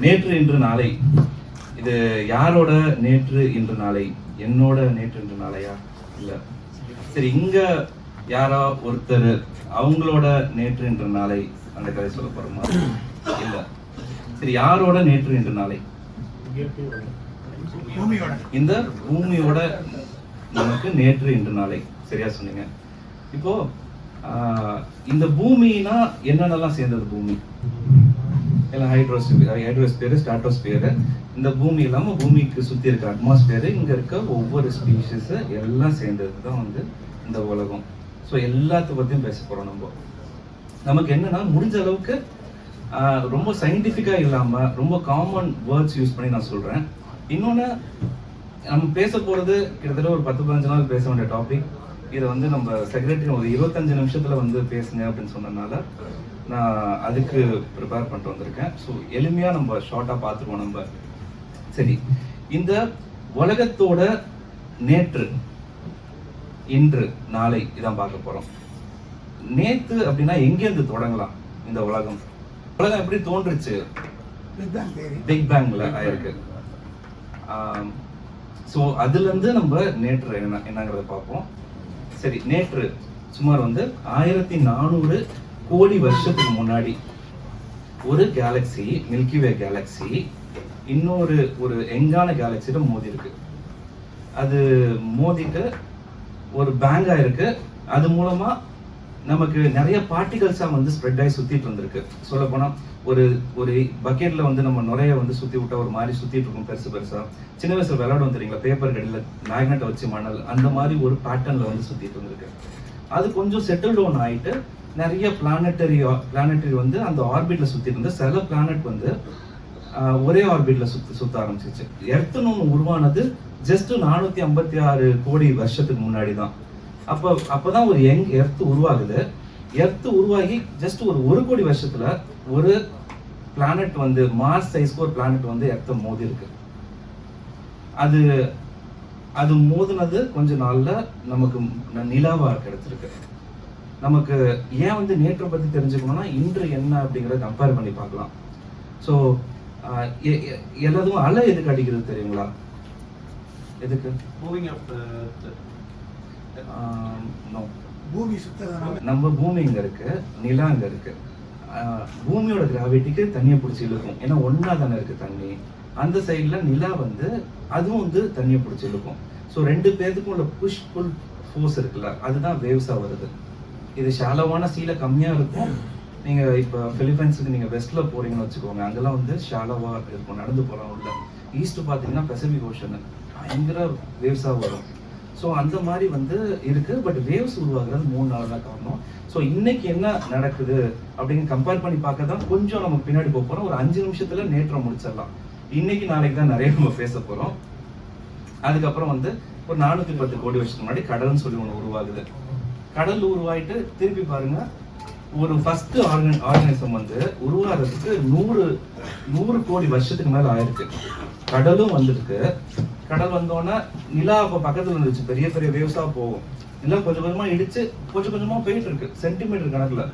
நேற்று இன்று நாளை, இது யாரோட நேற்று இன்று நாளை? என்னோட நேற்று இன்று நாளையா? இல்ல. சரி, இங்க யாரா ஒருத்தர் அவங்களோட நேற்று இன்று நாளை அந்த கதை சொல்ல போறோமா? இல்ல. சரி, யாரோட நேற்று இன்று நாளை? இந்த பூமியோட நமக்கு நேற்று இன்று நாளை. சரியா சொன்னீங்க. இப்போ இந்த பூமினா என்னென்னலாம் சேர்ந்தது? பூமி எல்லாம் ஹைட்ரோஸ்பியர், ஸ்ட்ராட்டோஸ்பியர். இந்த பூமி இல்லாம பூமிக்கு சுத்தி இருக்க அட்மாஸ்பியர், இங்க இருக்க ஒவ்வொரு ஸ்பீஷஸ் எல்லாம் சேர்ந்தது தான் வந்து இந்த உலகம். ஸோ எல்லாத்த பத்தியும் பேச போறோம். நமக்கு என்னன்னா முடிஞ்ச அளவுக்கு ரொம்ப சயின்டிஃபிக்கா இல்லாம ரொம்ப காமன் வேர்ட்ஸ் யூஸ் பண்ணி நான் சொல்றேன். இன்னொன்னு, நம்ம பேச போறது கிட்டத்தட்ட ஒரு 10-15 நாள் பேச வேண்டிய டாபிக். இதை வந்து நம்ம செக்ரட்டரி ஒரு 25 நிமிஷத்துல வந்து பேசுங்க அப்படின்னு சொன்னதுனால நான் அதுக்கு ப்ரிப்பேர் பண்ணிட்டு வந்திருக்கேன். ஸோ எளிமையா நம்ம ஷார்ட்டா பார்த்துருவோம். நம்ம சரி, இந்த உலகத்தோட நேற்று இன்று நாளை இதான் பார்க்க போறோம். நேத்து அப்படின்னா எங்கேருந்து தொடங்கலாம்? இந்த உலகம் எப்படி தோன்றுச்சு? பிக் பேங்ல ஆயிருக்கு. ஸோ அதுல இருந்து நம்ம நேற்று என்னங்கிறத பார்ப்போம். சரி, நேற்று சுமார் வந்து 1400 கோடி வருஷத்துக்கு முன்னாடி ஒரு கேலக்சி, மில்கிவே கேலக்சி, இன்னொரு ஒரு எங்கான கேலக்சியோட மோதி இருக்கு. அது மோதிட்டு ஒரு பேங்கா இருக்கு. அது மூலமா நமக்கு நிறைய பார்ட்டிகல்ஸா வந்து ஸ்ப்ரெட் ஆகி சுத்திட்டு இருந்திருக்கு. சொல்ல போனா ஒரு ஒரு பக்கெட்ல வந்து நம்ம நுரைய வந்து சுத்தி விட்டா ஒரு மாதிரி சுத்திட்டு இருக்கும் பெருசு பெருசா. சின்ன வயசுல விளையாடும் தெரியுங்களா, பேப்பர் கடியில மேக்னெட்டை வச்சு மணல், அந்த மாதிரி ஒரு பேட்டர்ன்ல வந்து சுத்திட்டு இருந்திருக்கு. அது கொஞ்சம் செட்டில் டவுன் ஆயிட்டு நிறைய பிளானட்டரி வந்து அந்த ஆர்பிட்ல சுத்திட்டு இருந்து சில பிளானட் வந்து ஒரே ஆர்பிட்ல சுத்த ஆரம்பிச்சிச்சு. எர்த்னு உருவானது ஜஸ்ட் 456 கோடி வருஷத்துக்கு முன்னாடி தான். அப்பதான் ஒரு யங் எர்த் உருவாகுது. எர்த் உருவாகி ஜஸ்ட் ஒரு கோடி வருஷத்துல ஒரு பிளானட் வந்து மார்ஸ் சைஸ்க்கு ஒரு பிளானட் வந்து எர்த்த மோதி இருக்கு. அது மோதினது கொஞ்ச நாள்ல நமக்கு நிலாவா கிடைச்சிருக்கு. நமக்கு ஏன் வந்து நேற்றை பத்தி தெரிஞ்சுக்கணும்னா இன்று என்ன அப்படிங்கறத கம்பேர் பண்ணி பார்க்கலாம். ஸோ எல்லாத்துக்கும் அலை எதுக்கு அடிக்கிறது தெரியுங்களா? எதுக்கு? நம்ம பூமி இங்க இருக்கு, நிலா இங்க இருக்கு. பூமியோட கிராவிட்டிக்கு தண்ணியை பிடிச்சி இழுக்கும். ஏன்னா ஒன்னா தானே இருக்கு தண்ணி. அந்த சைட்ல நிலா வந்து அதுவும் வந்து தண்ணியை பிடிச்சி இழுக்கும். ஸோ ரெண்டு பேருக்கும் உள்ள புஷ் புல் ஃபோர்ஸ் இருக்குல்ல, அதுதான் வேவ்ஸா வருது. இது ஷாலோவான சீல கம்மியா இருக்கும். நீங்க இப்ப பிலிப்பைன்ஸுக்கு நீங்க வெஸ்ட்ல போறீங்கன்னு வச்சுக்கோங்க, அங்கெல்லாம் வந்து ஷாலோவா இருக்கும், நடந்து போறோம். உள்ள ஈஸ்ட் பாத்தீங்கன்னா பசிபிக் ஓஷன் பயங்கர வேவ்ஸா வரும். ஸோ அந்த மாதிரி வந்து இருக்கு. பட் வேவ்ஸ் உருவாகிறது 3 நாள் தான் காரணம். ஸோ இன்னைக்கு என்ன நடக்குது அப்படின்னு கம்பேர் பண்ணி பார்க்க தான் கொஞ்சம் நம்ம பின்னாடி போறோம். ஒரு 5 நிமிஷத்துல நேற்றை முடிச்சிடலாம். இன்னைக்கு நாளைக்கு தான் நிறைய நம்ம பேச போறோம். அதுக்கப்புறம் வந்து ஒரு 410 கோடி வருஷத்துக்கு முன்னாடி கடல்னு சொல்லி ஒன்று உருவாகுது. கடல் உருவாயிட்டு திருப்பி பாருங்க, ஒரு ஃபர்ஸ்ட் ஆர்கனிசம் வந்து உருவாகிறதுக்கு 100 கோடி வருஷத்துக்கு மேல ஆயிருக்கு. கடலும் வந்துருக்கு. கடல் வந்தோன்னா நிலா அப்ப பக்கத்துல இருந்துச்சு, பெரிய பெரிய வேவ்ஸா போகும். நிலா கொஞ்சம் கொஞ்சமா இடிச்சு கொஞ்சம் கொஞ்சமா போயிட்டு இருக்கு, சென்டிமீட்டர் கணக்குல.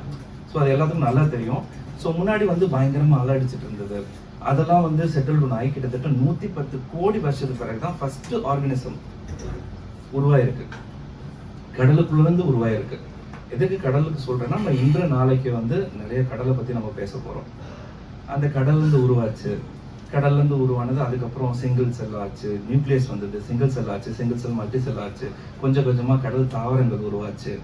ஸோ அது எல்லாத்துக்கும் நல்லா தெரியும். ஸோ முன்னாடி வந்து பயங்கரமா அலை அடிச்சுட்டு இருந்தது. அதெல்லாம் வந்து செட்டில் டவுன் ஆகி கிட்டத்தட்ட 110 கோடி வருஷத்துக்கு பிறகுதான் ஃபர்ஸ்ட் ஆர்கனிசம் உருவாயிருக்கு. கடலுக்குள்ள இருந்து உருவாயிருக்கு. எதுக்கு கடலுக்கு சொல்றேன்னா, நம்ம இன்று நாளைக்கு வந்து நிறைய கடலை பத்தி நம்ம பேச போறோம். அந்த கடல்ல இருந்து உருவாச்சு. கடல்ல இருந்து உருவானது. அதுக்கப்புறம் சிங்கிள் செல் ஆச்சு, நியூக்ளியஸ் வந்தது, சிங்கிள் செல் ஆச்சு, சிங்கிள் செல் மல்டி செல் ஆச்சு. கொஞ்சம் கொஞ்சமா கடல் தாவரங்கள் உருவாச்சு.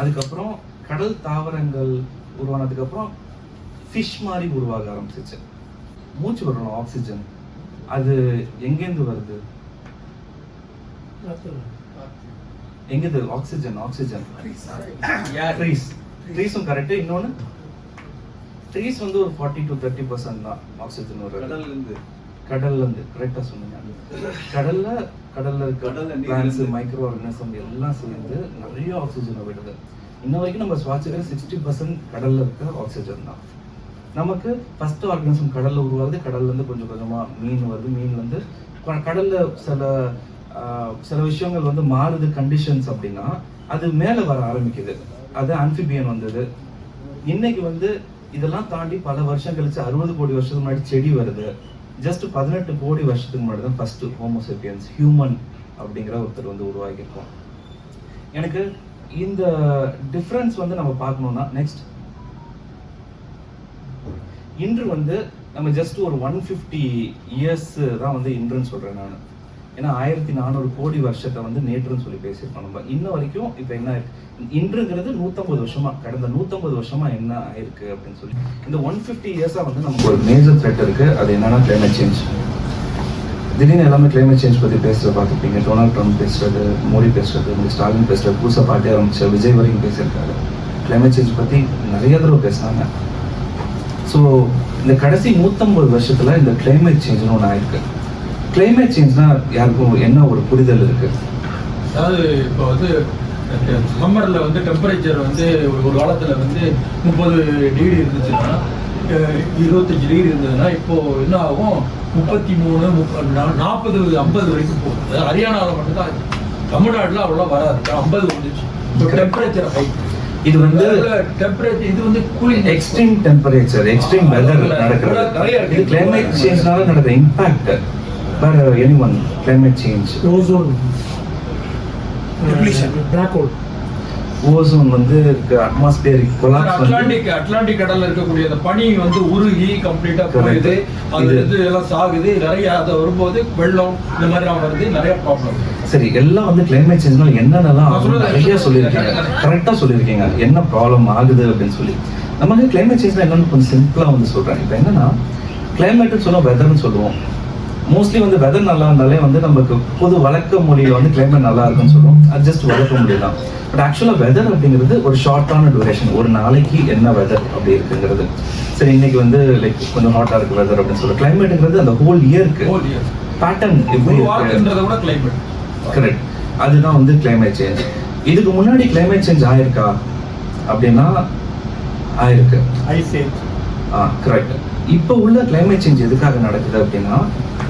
அதுக்கப்புறம் கடல் தாவரங்கள் உருவானதுக்கு அப்புறம் ஃபிஷ் மாதிரி உருவாக ஆரம்பிச்சிச்சு. மூச்சு வரணும் ஆக்சிஜன். அது எங்கேருந்து வருது? எங்கது ஆக்சிஜன்? ட்ரீஸும் கரெக்ட். இன்னொன்னு, ட்ரீஸ் வந்து ஒரு 40 to 30% தான் ஆக்சிஜன் வரும் கடல்ல இருந்து. கரெக்டா சொன்னீங்க. கடல்ல பிளான்ட்ஸ், மைக்ரோ ஆர்கனிசம் எல்லாம் சேர்ந்து நிறைய ஆக்சிஜனை விடுது. இன்ன வரைக்கும் நம்ம சுவாசிக்கிற 60% கடல்ல இருக்க ஆக்சிஜன் தான். நமக்கு ஃபர்ஸ்ட் ஆர்கனிசம் கடல்ல உருவாகுது. கடல்ல இருந்து கொஞ்சம் கொஞ்சமா மீன் வருது. மீன் வந்து கடல்ல சில விஷயங்கள் வந்து மாறுது கண்டிஷன்ஸ் அப்படின்னா அது மேல வர ஆரம்பிக்குது. அது ஆம்பிபியன் வந்தது. இன்னைக்கு வந்து இதெல்லாம் தாண்டி பல வருஷம் கழிச்சு 60 கோடி வருஷத்துக்கு முன்னாடி செடி வருது. ஜஸ்ட் 18 கோடி வருஷத்துக்கு முன்னாடி தான் ஃபர்ஸ்ட் ஹோமோசேபியன்ஸ் ஹியூமன் அப்படிங்கிற ஒருத்தர் வந்து உருவாகியிருக்கோம். எனக்கு இந்த டிஃப்ரென்ஸ் வந்து நம்ம பார்க்கணும்னா நெக்ஸ்ட் இன்று வந்து நம்ம ஜஸ்ட் ஒரு 150 இயர்ஸ் தான் வந்து இன்றுன்னு சொல்றேன் நான். ஏன்னா 1400 கோடி வருஷத்தை வந்து நேற்றுன்னு சொல்லி பேசியிருக்கோம் நம்ம. இன்ன வரைக்கும் இப்போ என்ன இன்றுங்கிறது 150 வருஷமா, கடந்த 150 வருஷமா என்ன ஆயிருக்கு அப்படின்னு சொல்லி இந்த 150 இயர்ஸா வந்து நமக்கு ஒரு மேஜர் த்ரெட் இருக்கு. அது என்னன்னா கிளைமேட் சேஞ்ச். திடீர்னு எல்லாமே கிளைமேட் சேஞ்ச் பத்தி பேசுறது பார்த்துருப்பீங்க. டொனால்ட் ட்ரம்ப் பேசுறது, மோடி பேசுறது, ஸ்டாலின் பேசுறது, புதுசாக பாட்டி ஆரம்பிச்ச விஜய் வரைக்கும் பேசியிருக்காரு. கிளைமேட் சேஞ்ச் பத்தி நிறைய தடவை பேசினாங்க. ஸோ இந்த கடைசி 150 வருஷத்துல இந்த கிளைமேட் சேஞ்ச்னு ஒன்று ஆயிருக்கு. கிளைமேட் சேஞ்ச்னா யாருக்கும் என்ன ஒரு புரிதல் இருக்கு? அதாவது இப்போ வந்து சம்மரில் வந்து டெம்பரேச்சர் வந்து ஒரு காலத்தில் வந்து 30 டிகிரி இருந்துச்சுன்னா 25 டிகிரி இருந்ததுன்னா இப்போ என்ன ஆகும் 33, 40, 50 வரைக்கும் போகுது. ஹரியானாவில் மட்டும்தான், தமிழ்நாட்டில் அவ்வளோ வராது, 50 வந்துச்சு டெம்பரேச்சர் ஹை. இது வந்து டெம்பரேச்சர், இது வந்து cooling, extreme temperature, extreme weather நடக்கிறது. இது கிளைமேட் சேஞ்ச்னால நடக்கிற இம்பாக்ட். வேற anyone climate change, ozone depletion, black hole, ozone வந்து அட்மாஸ்பியரிக் கொலாப்ஸ், அட்லாண்டிக் கடல்ல இருக்கக்கூடிய அந்த பனி வந்து உருகி கம்ப்ளீட்டா போகுது. அது வந்து எல்லாம் சாகுது. நிறைய அதை வரும்போது வெள்ளம் இந்த மாதிரி வருது, நிறைய ப்ராப்ளம். சரி, எல்லாம் வந்து கிளைமேட் சேஞ்ச்னால என்னென்னலாம் நிறைய சொல்லியிருக்கீங்க, கரெக்டாக சொல்லியிருக்கீங்க என்ன ப்ராப்ளம் ஆகுது அப்படின்னு சொல்லி. நமக்கு கிளைமேட் சேஞ்ச்னா என்னன்னு கொஞ்சம் சிம்பிளாக வந்து சொல்கிறேன். இப்போ என்னன்னா கிளைமேட்டுன்னு சொன்னால் வெதர்னு சொல்லுவோம். மோஸ்ட்லி வந்து வெதர் நல்லா இருந்தாலே வந்து நமக்கு பொது வழக்க மொழியில் வந்து கிளைமேட் நல்லா இருக்குன்னு சொல்லுவோம். அது ஜஸ்ட் வழக்க மொழி தான். பட் ஆக்சுவலாக வெதர் அப்படிங்கிறது ஒரு ஷார்ட்டான டியூரேஷன். ஒரு நாளைக்கு என்ன வெதர் அப்படி இருக்குங்கிறது. சரி, இன்னைக்கு வந்து லைக் கொஞ்சம் ஹாட்டாக இருக்கு வெதர் அப்படின்னு சொல்லுவோம். கிளைமேட்டுங்கிறது அந்த ஹோல் இயருக்கு பேட்டர்ன் எப்படி இருக்கு, கரெக்ட். அதுதான் வந்து கிளைமேட் சேஞ்ச். இதுக்கு முன்னாடி கிளைமேட் சேஞ்ச் ஆயிருக்கா அப்படின்னா ஆயிருக்கு. கரெக்ட். இப்போ உள்ள கிளைமேட் சேஞ்ச் எதுக்காக நடக்குது அப்படின்னா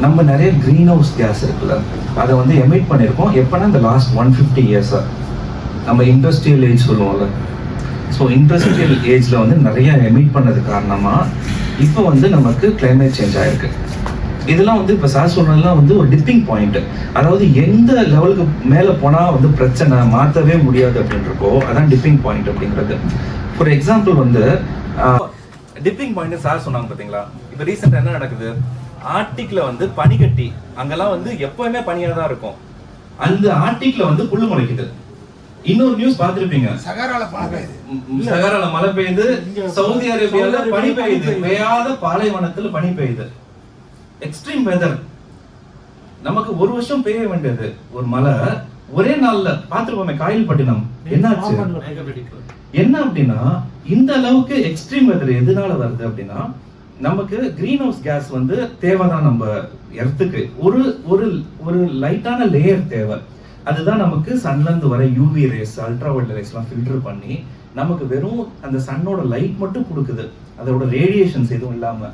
நம்ம நிறைய கிரீன் ஹவுஸ் கேஸ் இருக்குல்ல, அதை வந்து எமிட் பண்ணியிருக்கோம். எப்போனா இந்த லாஸ்ட் 150 இயர்ஸாக நம்ம இண்டஸ்ட்ரியல் ஏஜ் சொல்லுவோம்ல. ஸோ இண்டஸ்ட்ரியல் ஏஜில் வந்து நிறைய எமிட் பண்ணது காரணமாக இப்போ வந்து நமக்கு கிளைமேட் சேஞ்ச் ஆயிருக்கு. இதெல்லாம் வந்து இப்போ சார் சொன்னதெல்லாம் வந்து ஒரு டிப்பிங் பாயிண்ட். அதாவது எந்த லெவலுக்கு மேலே போனால் வந்து பிரச்சனை மாற்றவே முடியாது அப்படின்றப்போ அதான் டிப்பிங் பாயிண்ட் அப்படிங்கிறது. ஃபார் எக்ஸாம்பிள் வந்து டிப்பிங் பாயிண்ட் சார் சொன்னாங்க பார்த்தீங்களா. இப்போ ரீசெண்டாக என்ன நடக்குது, ஆர்டிக்ல வந்து பனிக்கட்டி, அங்கெல்லாம் வந்து எப்பவுமே பனியாக தான் இருக்கும். அந்த ஆர்டிக்ல வந்து புல்லு முளைக்குது. இன்னொரு நியூஸ் பார்த்திருப்பீங்க, சகாரால மழை பெய்யுது, சவுதி அரேபியால பனி பெய்யுது, பெய்யாத பாலைவனத்துல பனி பெய்யுது. Extreme weather. நமக்கு ஒரு வருஷம் பெய்ய வேண்டியது ஒரு மழை ஒரே நாள்ல பார்த்துருப்போமே காயல்பட்டினம் என்னாச்சு. என்ன அப்படின்னா இந்த அளவுக்கு எக்ஸ்ட்ரீம் வெதர் எதனால வருது அப்படின்னா நமக்கு கிரீன் ஹவுஸ் கேஸ் வந்து தேவைதான். நம்ம எர்த்துக்கு ஒரு ஒரு ஒரு லைட்டான லேயர் தேவை. அதுதான் நமக்கு சன்ல இருந்து வர UV rays, ultra violet race எல்லாம் ஃபில்டர் பண்ணி நமக்கு வெறும் அந்த சன்னோட லைட் மட்டும் கொடுக்குது, அதோட ரேடியேஷன்ஸ் எதுவும் இல்லாம.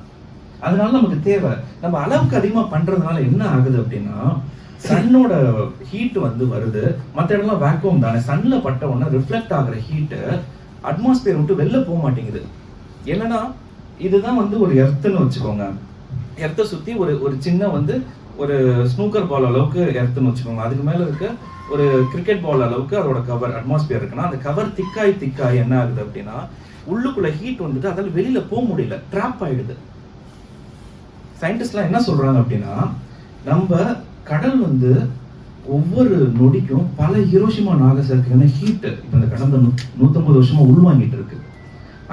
அதனால நமக்கு தேவை. நம்ம அளவுக்கு அதிகமா பண்றதுனால என்ன ஆகுது அப்படின்னா சன்னோட ஹீட் வந்து வருது. மற்ற இடம்லாம் வேக்யூம் தானே, சன்ல பட்ட உடனே ரிஃப்ளெக்ட் ஆகுற ஹீட்டு அட்மாஸ்பியர் விட்டு வெளில போக மாட்டேங்குது. என்னன்னா இதுதான் வந்து ஒரு எர்த்துன்னு வச்சுக்கோங்க. எர்த்தை சுத்தி ஒரு ஒரு சின்ன வந்து ஒரு ஸ்னூக்கர் பால் அளவுக்கு எர்த்துன்னு வச்சுக்கோங்க. அதுக்கு மேல இருக்க ஒரு கிரிக்கெட் பால் அளவுக்கு அதோட கவர் அட்மாஸ்பியர் இருக்குன்னா அந்த கவர் திக்காய் என்ன ஆகுது அப்படின்னா உள்ளுக்குள்ள ஹீட் வந்துட்டு அதால வெளியில போக முடியல, ட்ராப் ஆயிடுது. சயின்டிஸ்ட்லாம் என்ன சொல்றாங்க அப்படின்னா நம்ம கடல் வந்து ஒவ்வொரு நொடிக்கும் பல ஹிரோஷிமா நாகசாக்கியான ஹீட் இப்போ இந்த கடந்த 150 வருஷமா உள்வாங்கிட்டு இருக்கு.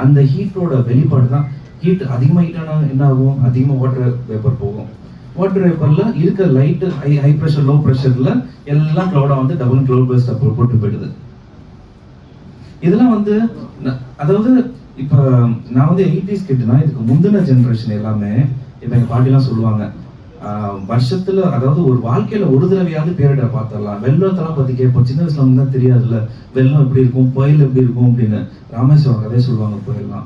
அந்த ஹீட்டோட வெளிப்பாடு தான். ஹீட் அதிகமாக ஹீட்டான என்ன ஆகும், அதிகமாக வாட்டர் வேப்பர் போகும். வாட்டர் வேப்பர்ல இருக்க லைட்டு ஹை ப்ரெஷர் லோ ப்ரெஷர்ல எல்லாம் க்ளவுடா வந்து டபுள் க்ளவுட் பர்ஸ்ட் போட்டு போயிடுது. இதெல்லாம் வந்து அதாவது இப்போ நான் வந்து 80s கிட்னா இதுக்கு முந்தின ஜென்ரேஷன் எல்லாமே இப்போ எங்கள் பாட்டிலாம் சொல்லுவாங்க வருஷத்துல அதாவது ஒரு வாழ்க்கையில ஒரு தடவையாவது பேரிட பார்த்துடலாம். வெள்ளத்தெல்லாம் பத்தி கேட்போம். சின்ன வயசுல வந்து தான் தெரியாதுல்ல வெள்ளம் எப்படி இருக்கும், புயல் எப்படி இருக்கும் அப்படின்னு. ராமேஸ்வரம் கதையை சொல்லுவாங்க. புயல்லாம்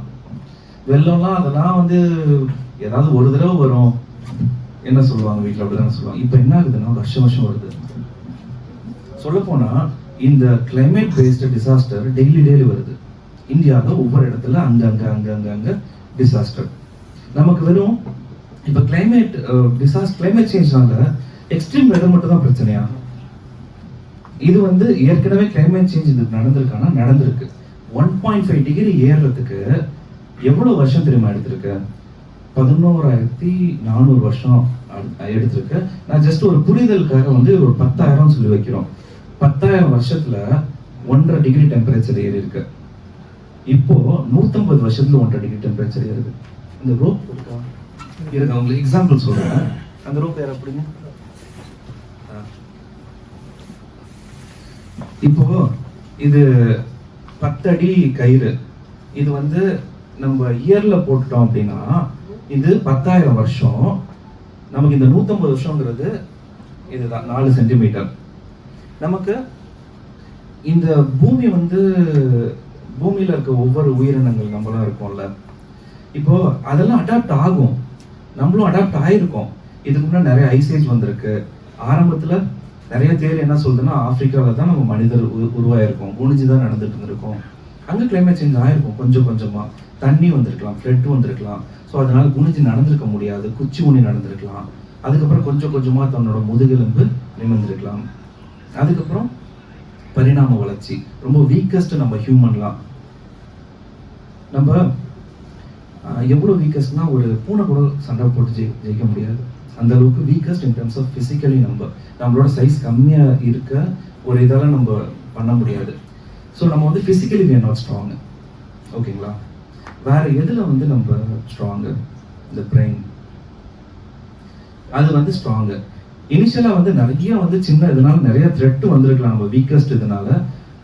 வெள்ளம்லாம் அதெல்லாம் வந்து ஏதாவது ஒரு தடவை வரும் என்ன சொல்லுவாங்க வீட்டில், அப்படிதான் சொல்லுவாங்க. இப்போ என்ன ஆகுதுன்னா வருஷம் வருது. சொல்ல போனா இந்த கிளைமேட் பேஸ்டு டிசாஸ்டர் டெய்லி வருது. இந்தியாவில் ஒவ்வொரு இடத்துல அங்க டிசாஸ்டர். நமக்கு வெறும் இப்போ கிளைமேட் சேஞ்ச்னால எக்ஸ்ட்ரீம் வெதர் மட்டும் தான் பிரச்சனையா? இது வந்து ஏற்கனவே கிளைமேட் சேஞ்ச் இது நடந்திருக்கானா? நடந்திருக்கு. 1.5 டிகிரி ஏறுறதுக்கு எவ்வளவு வருஷம் தெரியுமா எடுத்திருக்கு? 11,400 வருஷம் எடுத்திருக்கு. நான் ஜஸ்ட் ஒரு புரிதலுக்காக வந்து ஒரு 10,000 சொல்லி வைக்கிறோம். 10,000 வருஷத்துல 1.5 டிகிரி டெம்பரேச்சர் ஏறி இருக்கு. இப்போ 150 வருஷத்துல 1.5 டிகிரி டெம்பரேச்சர் ஏறுது. இந்த ரோப் இருக்கா? இருக்கு, உங்களுக்கு எக்ஸாம்பிள் சொல்றேன். அந்த ரோப் ஏற அப்படிங்க. இப்போ இது 10 அடி கயிறு. இது வந்து நம்ம இயர்ல போட்டுட்டோம் அப்படின்னா இது 10,000 வருஷம். நமக்கு இந்த 150 வருஷங்கிறது இதுதான் 4 சென்டிமீட்டர். நமக்கு இந்த பூமி வந்து பூமியில இருக்க ஒவ்வொரு உயிரினங்கள் நம்மளும் இருக்கோம்ல, இப்போ அதெல்லாம் அடாப்ட் ஆகும். நம்மளும் அடாப்ட் ஆயிருக்கோம். இதுக்கு முன்னாடி நிறைய ஐசேஜ் வந்திருக்கு. ஆரம்பத்துல நிறைய தேர் என்ன சொல்றதுன்னா ஆப்பிரிக்காவில் தான் நம்ம மனிதர் உருவாயிருக்கோம், குனிஞ்சுதான் நடந்துட்டு இருந்திருக்கோம். அங்க கிளைமேட் சேஞ்ச் ஆயிருக்கும் கொஞ்சம் கொஞ்சமா. தண்ணி வந்திருக்கலாம், ஃப்ளட் வந்திருக்கலாம். ஸோ அதனால குனிஞ்சு நடந்திருக்க முடியாது, குச்சி ஊனி நடந்திருக்கலாம். அதுக்கப்புறம் கொஞ்சம் கொஞ்சமா தன்னோட முதுகெலும்பு நிமிர்ந்திருக்கலாம். அதுக்கப்புறம் பரிணாம வளர்ச்சி. ரொம்ப வீக்கஸ்ட் நம்ம ஹியூமன்லாம். நம்ம எவ்வளவு வீக்கஸ்ட்னா ஒரு பூனை கூட சண்டை போட்டு ஜெயிக்க முடியாது. அந்த அளவுக்கு weakest in terms of physically. நம்மளோட சைஸ் கம்மியா இருக்க ஒரு இதெல்லாம் நம்ம பண்ண முடியாது. ஸோ நம்ம வந்து physically we are not strong. ஓகேங்களா? வேற எதுல வந்து நம்ம ஸ்ட்ராங்கு? இந்த பிரெயின், அது வந்து ஸ்ட்ராங்கு. இனிஷியலா வந்து நிறைய வந்து சின்ன இதனால நிறைய த்ரெட் வந்திருக்கலாம் நம்ம வீக்கஸ்ட் இதனால.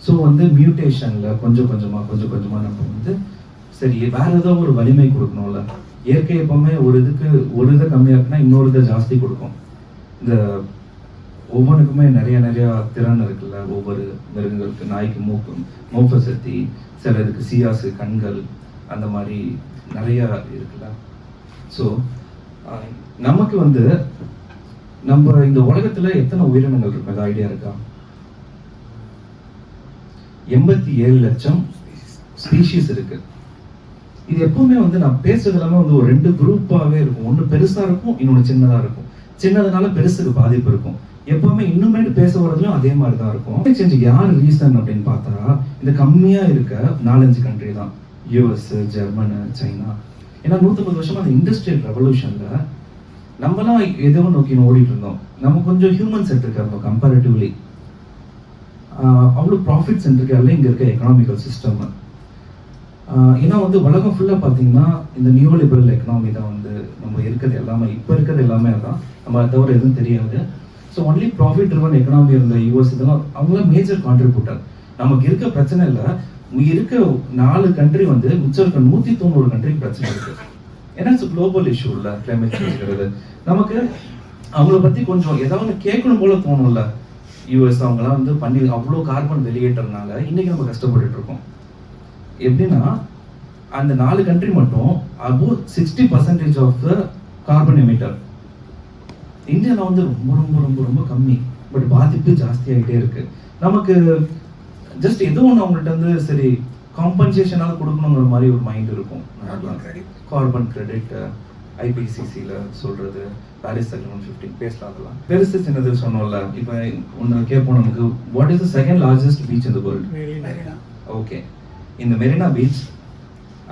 ஸோ வந்து மியூட்டேஷன்ல கொஞ்சம் கொஞ்சமா நம்ம வந்து சரி வேற ஏதோ ஒரு வலிமை கொடுக்கணும்ல. இயற்கை எப்பவுமே ஒரு இதை கம்மியா இருக்குன்னா இன்னொரு இதை ஜாஸ்தி கொடுக்கும். இந்த ஒவ்வொன்றுக்குமே நிறைய திறன் இருக்குல்ல. ஒவ்வொரு மிருகங்களுக்கு, நாய்க்கு மூக்க சக்தி, சில இதுக்கு சியாசு, கண்கள், அந்த மாதிரி நிறைய இருக்குல்ல. ஸோ நமக்கு வந்து நம்ம இந்த உலகத்துல எத்தனை உயிரினங்கள் இருக்கு? அது ஐடியா இருக்கா? 87 லட்சம் ஸ்பீஷீஸ் இருக்கு. இது எப்பவுமே வந்து நான் பேசுறது எல்லாமே வந்து ஒரு 2 குரூப்பாவே இருக்கும். ஒன்று பெருசா இருக்கும், இன்னொன்று சின்னதா இருக்கும். சின்னதுனால பெருசுக்கு பாதிப்பு இருக்கும். எப்பவுமே இன்னுமேட்டு பேச வரதுலையும் அதே மாதிரி தான் இருக்கும். சேஞ்சுக்கு யார் ரீசன் அப்படின்னு பார்த்தா இந்த கம்மியா இருக்க 4-5 கண்ட்ரி தான். US, Germany, China. ஏன்னா 150 வருஷமா அந்த இண்டஸ்ட்ரியல் ரெவல்யூஷன்ல நம்மலாம் எதோ நோக்கி ஓடிட்டு இருந்தோம். நம்ம கொஞ்சம் ஹியூமன் சென்ட்ரிக்கா இருந்தோம் கம்பேரிட்டிவ்லி. அவ்வளோ ப்ராஃபிட் சென்ட்ரிக்கா இல்லை இங்க இருக்க எக்கனாமிக்கல் சிஸ்டம். ஏன்னா வந்து உலகம் ஃபுல்லா பாத்தீங்கன்னா இந்த நியூ லிபரல் எக்கனாமி தான் வந்து நம்ம இருக்கிறது எல்லாமே. இப்போ இருக்கிறது எல்லாமே அதான். நம்ம அதை தவிர எதுவும் தெரியாது. So only profit driven economy இருந்த யூஎஸ் இதெல்லாம் அவங்களாம் மேஜர் கான்ட்ரிபியூட்டர். நமக்கு இருக்க பிரச்சனை இல்லை. இருக்க 4 கண்ட்ரி வந்து மிச்சம் இருக்க 190 கண்ட்ரிக்கு பிரச்சனை இருக்கு. ஏன்னா இட்ஸ் குளோபல் இஷ்யூ இல்ல கிளைமேட் சேஞ்சுங்கிறது. நமக்கு அவங்கள பத்தி கொஞ்சம் ஏதாவது கேட்கணும் போல தோணும்ல. யூஎஸ் அவங்கலாம் வந்து பண்ணி அவ்வளோ கார்பன் வெளியேற்றதுனால இன்னைக்கு நம்ம கஷ்டப்பட்டுட்டு இருக்கோம். எப்படின்னா அந்த 4 கண்ட்ரி மட்டும் above 60% of the carbon emitter. இந்தியாவில் வந்து ரொம்ப ரொம்ப ரொம்ப ரொம்ப கம்மி. பட் பாதிப்பு ஜாஸ்தி ஆகிட்டே இருக்கு. நமக்கு ஜஸ்ட் ஏதோ ஒன்று அவங்கள்ட்ட வந்து சரி காம்பன்சேஷனால கொடுக்கணுங்கிற மாதிரி ஒரு மைண்ட் இருக்கும். கார்பன் கிரெடிட் ஐபிசிசியில் சொல்றது, பாரிஸ் அக்ரிமெண்ட் 15 பேசலாம். அதெல்லாம் பெருசு சின்னது சொன்னோம்ல. இப்போ ஒன்று கேட்போம் நமக்கு, what is the second largest beach in the world? Okay, இந்த மெரினா பீச்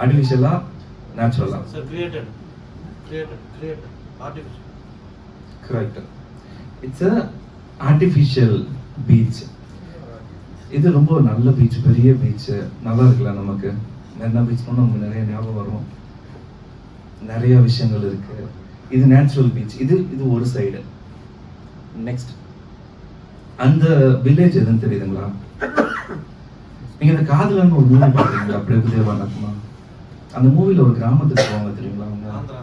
ஆர்டிஃபிஷியலா நேச்சுரலா? Correct. It's a artificial beach. இது ரொம்ப நல்ல பீச், பெரிய பீச், நல்லா இருக்குல்ல. நமக்கு மெரினா பீச்னா நமக்கு நிறைய ஞாபகம் வரும். நிறைய விஷயங்கள் இருக்கு. இது நேச்சுரல் பீச். இது ஒரு சைடு. நெக்ஸ்ட் அந்த வில்லேஜ் எதுன்னு தெரியுதுங்களா? நீங்க இந்த காதலன்னு ஒரு மூவி பாத்தீங்களா? பிரபுதேவா நக்குமா? அந்த மூவில ஒரு கிராமத்துக்கு போவாங்க தெரியுங்களா? அவங்க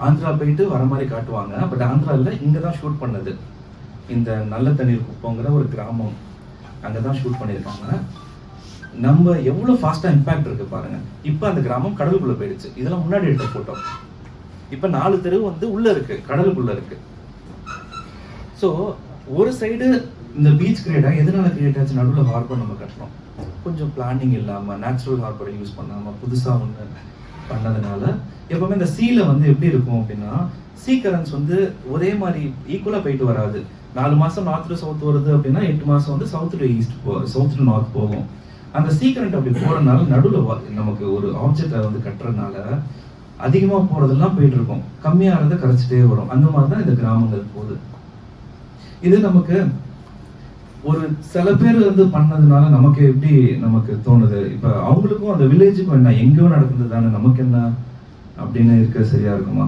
ஆந்திரா போயிட்டு வர மாதிரி காட்டுவாங்க. பட் ஆந்திராவில் இங்க தான் ஷூட் பண்ணது. இந்த நல்ல தண்ணீர் குப்பங்கிற ஒரு கிராமம், அங்கதான் ஷூட் பண்ணியிருக்காங்க. நம்ம எவ்வளவு ஃபாஸ்டா இம்பாக்ட் இருக்கு பாருங்க. இப்ப அந்த கிராமம் கடலுக்குள்ள போயிடுச்சு. இதெல்லாம் முன்னாடி எடுத்த போட்டோ. இப்ப 4 தெரு வந்து உள்ள இருக்கு, கடலுக்குள்ள இருக்கு. ஸோ ஒரு சைடு இந்த பீச் கிரியேட்டா எதனால கிரியேட் ஆச்சு? நடுவில் ஹார்பர் நம்ம கட்டுறோம். கொஞ்சம் பிளானிங் இல்லாம நேச்சுரல் ஹார்பரை யூஸ் பண்ணாம புதுசா ஒன்று பண்ணதுனால எப்பவுமே இந்த சீல வந்து எப்படி இருக்கும் அப்படின்னா சீ கரண்ட்ஸ் வந்து ஒரே மாதிரி ஈக்குவலா போயிட்டு வராது. 4 மாசம் நார்த் டு சவுத் வருது அப்படின்னா 8 மாசம் வந்து south to east south to north போகும். அந்த சீ கரண்ட் அப்படி போறதுனால நடுவில் நமக்கு ஒரு ஆப்ஜெக்டை வந்து கட்டுறதுனால அதிகமா போறதெல்லாம் போயிட்டு இருக்கும், கம்மியானதை கரைச்சிட்டே வரும். அந்த மாதிரி தான் இந்த கிராமங்கள் போகுது. இது நமக்கு ஒரு சில பேர் வந்து பண்ணதுனால நமக்கு எப்படி நமக்கு தோணுது, இப்ப அவங்களுக்கும் அந்த வில்லேஜுக்கும் என்ன எங்கேயோ நடக்குது தானே, நமக்கு என்ன அப்படின்னு இருக்க சரியா இருக்குமா?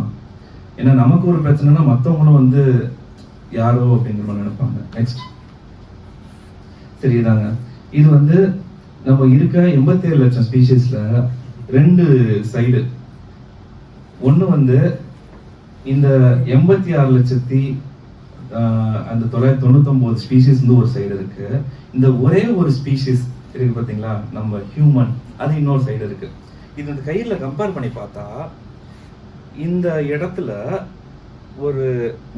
ஏன்னா நமக்கு ஒரு பிரச்சனைனா மற்றவங்களும் வந்து யாரோ அப்படிங்கிற மாதிரி நினைப்பாங்க. நெக்ஸ்ட் சரிதாங்க, இது வந்து நம்ம இருக்க 87 லட்சம் ஸ்பீஷீஸ்ல 2 சைடு. ஒண்ணு வந்து இந்த 86 லட்சத்தி அந்த 999 ஸ்பீஷீஸ் வந்து ஒரு சைடு இருக்கு. இந்த ஒரே ஒரு ஸ்பீஷீஸ் இருக்கு பாத்தீங்களா, நம்ம ஹியூமன், அது இன்னொரு சைடு இருக்கு. இது இந்த கையில கம்பேர் பண்ணி பார்த்தா இந்த இடத்துல ஒரு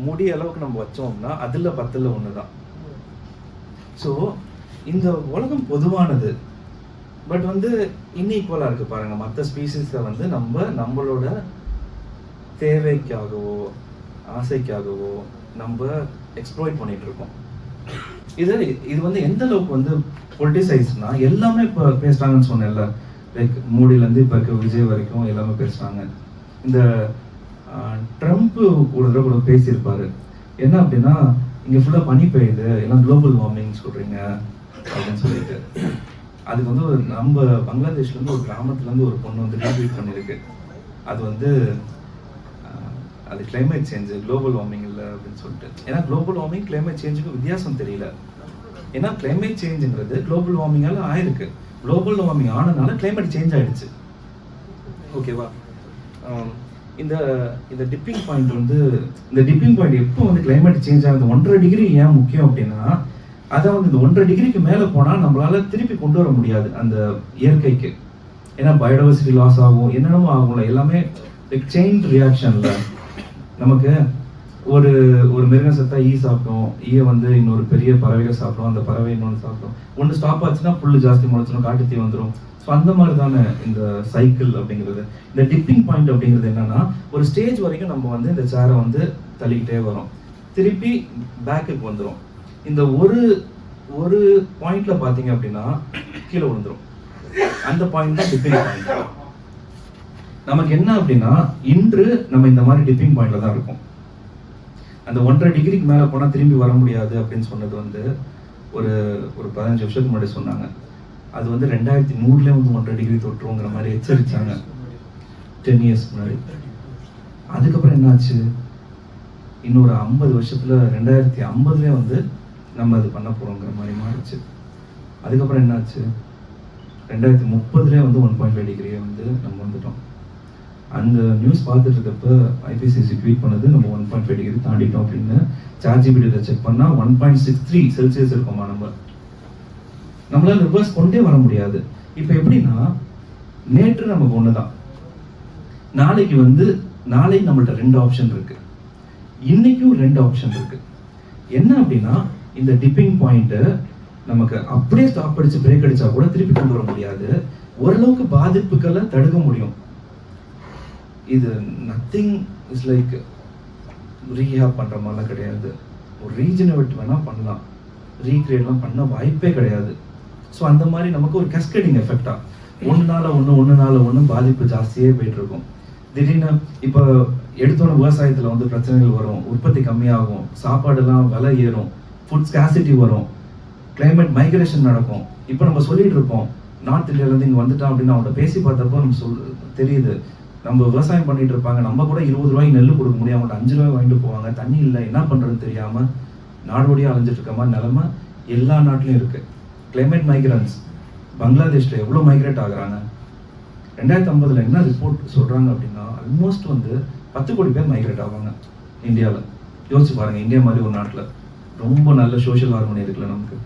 முடி அளவுக்கு நம்ம வச்சோம்னா அதுல 10ல் 1 தான். ஸோ இந்த உலகம் பொதுவானது, பட் வந்து இன்ஈக்குவலா இருக்கு பாருங்க. மற்ற ஸ்பீஷீஸை வந்து நம்மளோட தேவைக்காகவோ ஆசைக்காகவோ நம்ம எக்ஸ்ப்ளாய்ட் பண்ணிட்டு இருக்கோம். இது வந்து எந்த அளவுக்கு வந்து பொலிட்டிசைஸ்னா எல்லாமே இப்போ பேசுறாங்கன்னு சொன்னேன்ல, லைக் மோடியிலேருந்து இப்போ இருக்க விஜய் வரைக்கும் எல்லாமே பேசுறாங்க. இந்த ட்ரம்ப் ஒரு தடவை கூட பேசியிருப்பாரு, என்ன அப்படின்னா இங்கே ஃபுல்லாக பனி பெய்யுது, எல்லாம் குளோபல் வார்மிங் சொல்றீங்க அப்படின்னு சொல்லிட்டு. அதுக்கு வந்து நம்ம பங்களாதேஷ்லேருந்து ஒரு கிராமத்துலேருந்து ஒரு பொண்ணு வந்து ரீட்வீட் பண்ணியிருக்கு. அது வந்து அது கிளைமேட் சேஞ்ச், குளோபல் வார்மிங் இல்லை அப்படின்னு சொல்லிட்டு. ஏன்னா குளோபல் வார்மிங் கிளைமேட் சேஞ்சுக்கு வித்தியாசம் தெரியல. ஏன்னா கிளைமேட் சேஞ்சுங்கிறது குளோபல் வார்மிங்கால ஆயிருக்கு, குளோபல் வார்மிங் ஆனதுனால கிளைமேட் சேஞ்ச் ஆயிடுச்சு. ஓகேவா? இந்த டிப்பிங் பாயிண்ட் வந்து இந்த டிப்பிங் பாயிண்ட் எப்போ வந்து கிளைமேட் சேஞ்ச் ஆகுது, 1.5 டிகிரி ஏன் முக்கியம் அப்படின்னா, அதை வந்து இந்த 1.5 டிகிரிக்கு மேலே போனால் நம்மளால திருப்பி கொண்டு வர முடியாது அந்த இயற்கைக்கு. ஏன்னா பயோடைவர்சிட்டி லாஸ் ஆகும், என்னென்னமோ ஆகும்ல, எல்லாமே செயின் ரியாக்ஷன்ல. நமக்கு ஒரு மிருகம் செத்தா ஈ சாப்பிடும், ஈயை வந்து இன்னொரு பெரிய பறவைகள் சாப்பிடும், அந்த பறவை இன்னொன்று சாப்பிடும், ஒன்று ஸ்டாப் ஆச்சுன்னா புல்லு ஜாஸ்தி முளைச்சிடும், காட்டு தீ வந்துடும். ஸோ அந்த மாதிரி தானே இந்த சைக்கிள் அப்படிங்கிறது. இந்த டிப்பிங் பாயிண்ட் அப்படிங்கிறது என்னன்னா, ஒரு ஸ்டேஜ் வரைக்கும் நம்ம வந்து இந்த சேரை வந்து தள்ளிக்கிட்டே வரோம், திருப்பி பேக்குக்கு வந்துடும். இந்த ஒரு பாயிண்ட்ல பார்த்தீங்க அப்படின்னா கீழே விழுந்துரும். அந்த பாயிண்ட் தான் டிப்பிங் பாயிண்ட். நமக்கு என்ன அப்படின்னா இன்று நம்ம இந்த மாதிரி டிப்பிங் பாயிண்ட்ல தான் இருக்கும். அந்த 1.5 டிகிரிக்கு மேலே போனால் திரும்பி வர முடியாது அப்படின்னு சொன்னது வந்து ஒரு 15 வருஷத்துக்கு முன்னாடி சொன்னாங்க. அது வந்து 2100 வந்து 1.5 டிகிரி தொற்றுங்கிற மாதிரி எச்சரிச்சாங்க 10 இயர்ஸ் முன்னாடி. அதுக்கப்புறம் என்னாச்சு, இன்னொரு 50 வருஷத்துல 2050 வந்து நம்ம அது பண்ண போறோங்கிற மாதிரி மாறிச்சு. அதுக்கப்புறம் என்னாச்சு, 2030 வந்து 1.5 டிகிரியை வந்து நம்ம வந்துட்டோம். அந்த நியூஸ் பார்த்துட்டு இருக்கப்ப ஐபிசிசி ட்வீட் பண்ணது நம்ம 1.5 டிகிரி தாண்டிட்டோம் அப்படின்னு. சாட்ஜிபிடியில செக் பண்ணா 1.63 செல்சியஸ் இருக்குமா. நம்மளால ரிவர்ஸ் கொண்டே வர முடியாது. இப்ப எப்படின்னா, நேற்று நமக்கு ஒண்ணுதான், நாளை நம்மள்ட்ட 2 ஆப்ஷன் இருக்கு, இன்னைக்கும் 2 ஆப்ஷன் இருக்கு. என்ன அப்படின்னா, இந்த டிப்பிங் பாயிண்ட் நமக்கு அப்படியே ஸ்டாப் அடிச்சு பிரேக் அடிச்சா கூட திருப்பி கொண்டு வர முடியாது, ஓரளவுக்கு பாதிப்புகளை தடுக்க முடியும். இது நத்திங் இஸ் லைக் ரீஹேப் பண்ற மாதிரிலாம் கிடையாது. ஒரு ரீஜெனரேட் வேணா பண்ணலாம், ரீக்ரியேட்லாம் பண்ண வாய்ப்பே கிடையாது. ஸோ அந்த மாதிரி நமக்கு ஒரு கேஸ்கேடிங் எஃபெக்டா ஒன்றுனால ஒன்று பாதிப்பு ஜாஸ்தியே போயிட்டு இருக்கும். திடீர்னு இப்போ எடுத்தோன்னு விவசாயத்தில் வந்து பிரச்சனைகள் வரும், உற்பத்தி கம்மியாகும், சாப்பாடுலாம் விலை ஏறும், ஃபுட் ஸ்காசிட்டி வரும், கிளைமேட் மைக்ரேஷன் நடக்கும். இப்போ நம்ம சொல்லிட்டு இருக்கோம் நார்த் இந்தியாவிலேருந்து இங்கே வந்துட்டான் அப்படின்னு அவங்கள்ட்ட பேசி பார்த்தப்போ நம்ம தெரியுது, நம்ம விவசாயம் பண்ணிட்டு இருப்பாங்க, நம்ம கூட 20 ரூபாய்க்கு நெல் கொடுக்க முடியும், அவங்கள்ட்ட 5 ரூபாய் வாங்கிட்டு போவாங்க, தண்ணி இல்லை, என்ன பண்ணுறதுன்னு தெரியாமல் நாடோடியாக அலைஞ்சிட்டு இருக்க மாதிரி நிலைமை எல்லா நாட்டிலையும் இருக்கு. கிளைமேட் மைக்ரன்ஸ் பங்களாதேஷ்ல எவ்வளோ மைக்ரேட் ஆகுறாங்க. 2050 என்ன ரிப்போர்ட் சொல்றாங்க அப்படின்னா, ஆல்மோஸ்ட் வந்து 10 கோடி பேர் மைக்ரேட் ஆவாங்க இந்தியாவில். யோசிச்சு பாருங்க, இந்தியா மாதிரி ஒரு நாட்டில் ரொம்ப நல்ல சோஷியல் ஹார்மோனி இருக்குல்ல, நமக்கு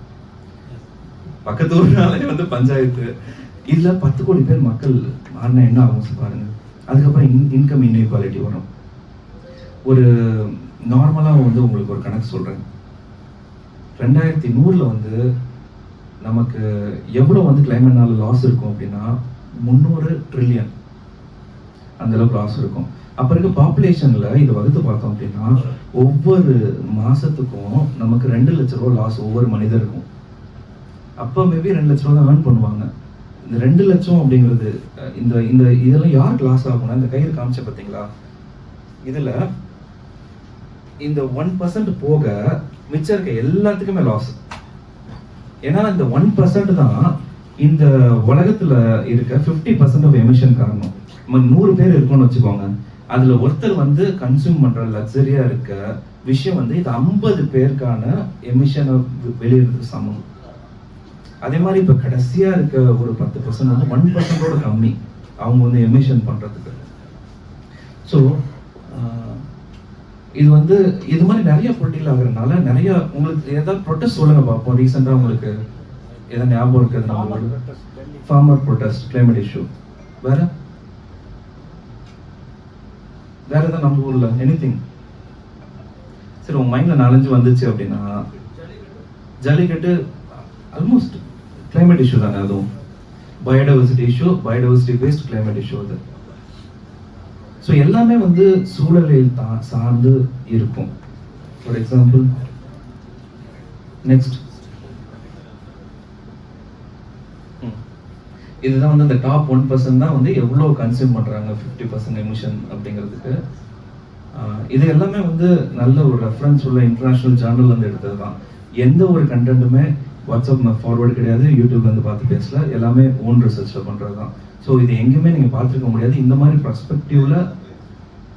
பக்கத்து ஊர்னாலே வந்து பஞ்சாயத்து, இதுல 10 கோடி பேர் மக்கள் மாறினா என்ன ஆகும் பாருங்க. அதுக்கப்புறம் இன்கம் இன்இக்வாலிட்டி வரும். ஒரு நார்மலா வந்து உங்களுக்கு ஒரு கணக்கு சொல்றேன், 2100 வந்து நமக்கு எவ்வளவு வந்து கிளைமேட்னால லாஸ் இருக்கும் அப்படின்னா 300 ட்ரில்லியன். அந்த அளவுக்கு லாஸ் இருக்கும். அப்போ இருக்க பாப்புலேஷன்ல இதை வகுத்து பார்த்தோம் அப்படின்னா ஒவ்வொரு மாசத்துக்கும் நமக்கு 2 லட்ச ரூபா லாஸ் ஒவ்வொரு மனிதருக்கும். அப்போ மேபி 2 லட்ச ரூபா தான் ஏர்ன் பண்ணுவாங்க. இந்த 2 லட்சம் அப்படிங்கிறது இந்த இந்த இதெல்லாம் யாருக்கு லாஸ் ஆகும்னா, இந்த கயிறு காமிச்ச பார்த்தீங்களா, இதுல இந்த 1% போக மிச்சம் இருக்க எல்லாத்துக்குமே லாஸ். ஏன்னா இந்த 1% தான் இந்த உலகத்துல இருக்க 50% ஆஃப் எமிஷன் காரணம். 100 பேர் இருக்கும்னு வச்சுக்கோங்க, அதுல ஒருத்தர் வந்து கன்சியூம் பண்ற லக்ஸரியா இருக்க விஷயம் வந்து இது 50 பேருக்கான எமிஷனை வெளியிடுறதுக்கு சமம். அதே மாதிரி இப்ப கடைசியா இருக்க ஒரு 10% வந்து 1%ஓட கம்மி அவங்க வந்து எமிஷன் பண்றதுக்கு. ஸோ இது வந்து இது மாதிரி நிறைய பொலிட்டிக்கல் ஆகுறதுனால நிறைய உங்களுக்கு ஏதாவது ப்ரொட்டஸ்ட் சொல்லுங்க பார்ப்போம். ரீசெண்டா உங்களுக்கு ஏதாவது ஞாபகம் இருக்குது? நம்மளோட ஃபார்மர் ப்ரொட்டஸ்ட், கிளைமேட் இஷ்யூ, வேற ஏதாவது நம்ம ஊர்ல எனிதிங்? சரி, உங்க மைண்ட்ல 4-5 வந்துச்சு அப்படின்னா, ஜல்லிக்கட்டு ஆல்மோஸ்ட் கிளைமேட் இஷ்யூ தானே. அதுவும் biodiversity issue, biodiversity based climate issue அது. ஸோ எல்லாமே வந்து சூழலில் தான் சார்ந்து இருக்கும். ஃபார் எக்ஸாம்பிள் நெக்ஸ்ட் இதுதான் வந்து இந்த டாப் 1% தான் வந்து எவ்வளோ கன்சியூம் பண்ணுறாங்க 50% எமிஷன் அப்படிங்கிறதுக்கு. இது எல்லாமே வந்து நல்ல ஒரு ரெஃபரன்ஸ் உள்ள இன்டர்நேஷ்னல் ஜேர்னல் வந்து எடுத்தது தான். எந்த ஒரு கண்டென்ட்டுமே வாட்ஸ்அப் ஃபார்வர்டு கிடையாது, யூடியூப்ல இருந்து பார்த்து பேசல, எல்லாமே ஓன் ரிசர்ச்ல பண்றது தான். ஸோ இது எங்கேயுமே நீங்க பார்த்துருக்க முடியாது, இந்த மாதிரி பர்ஸ்பெக்டிவ்ல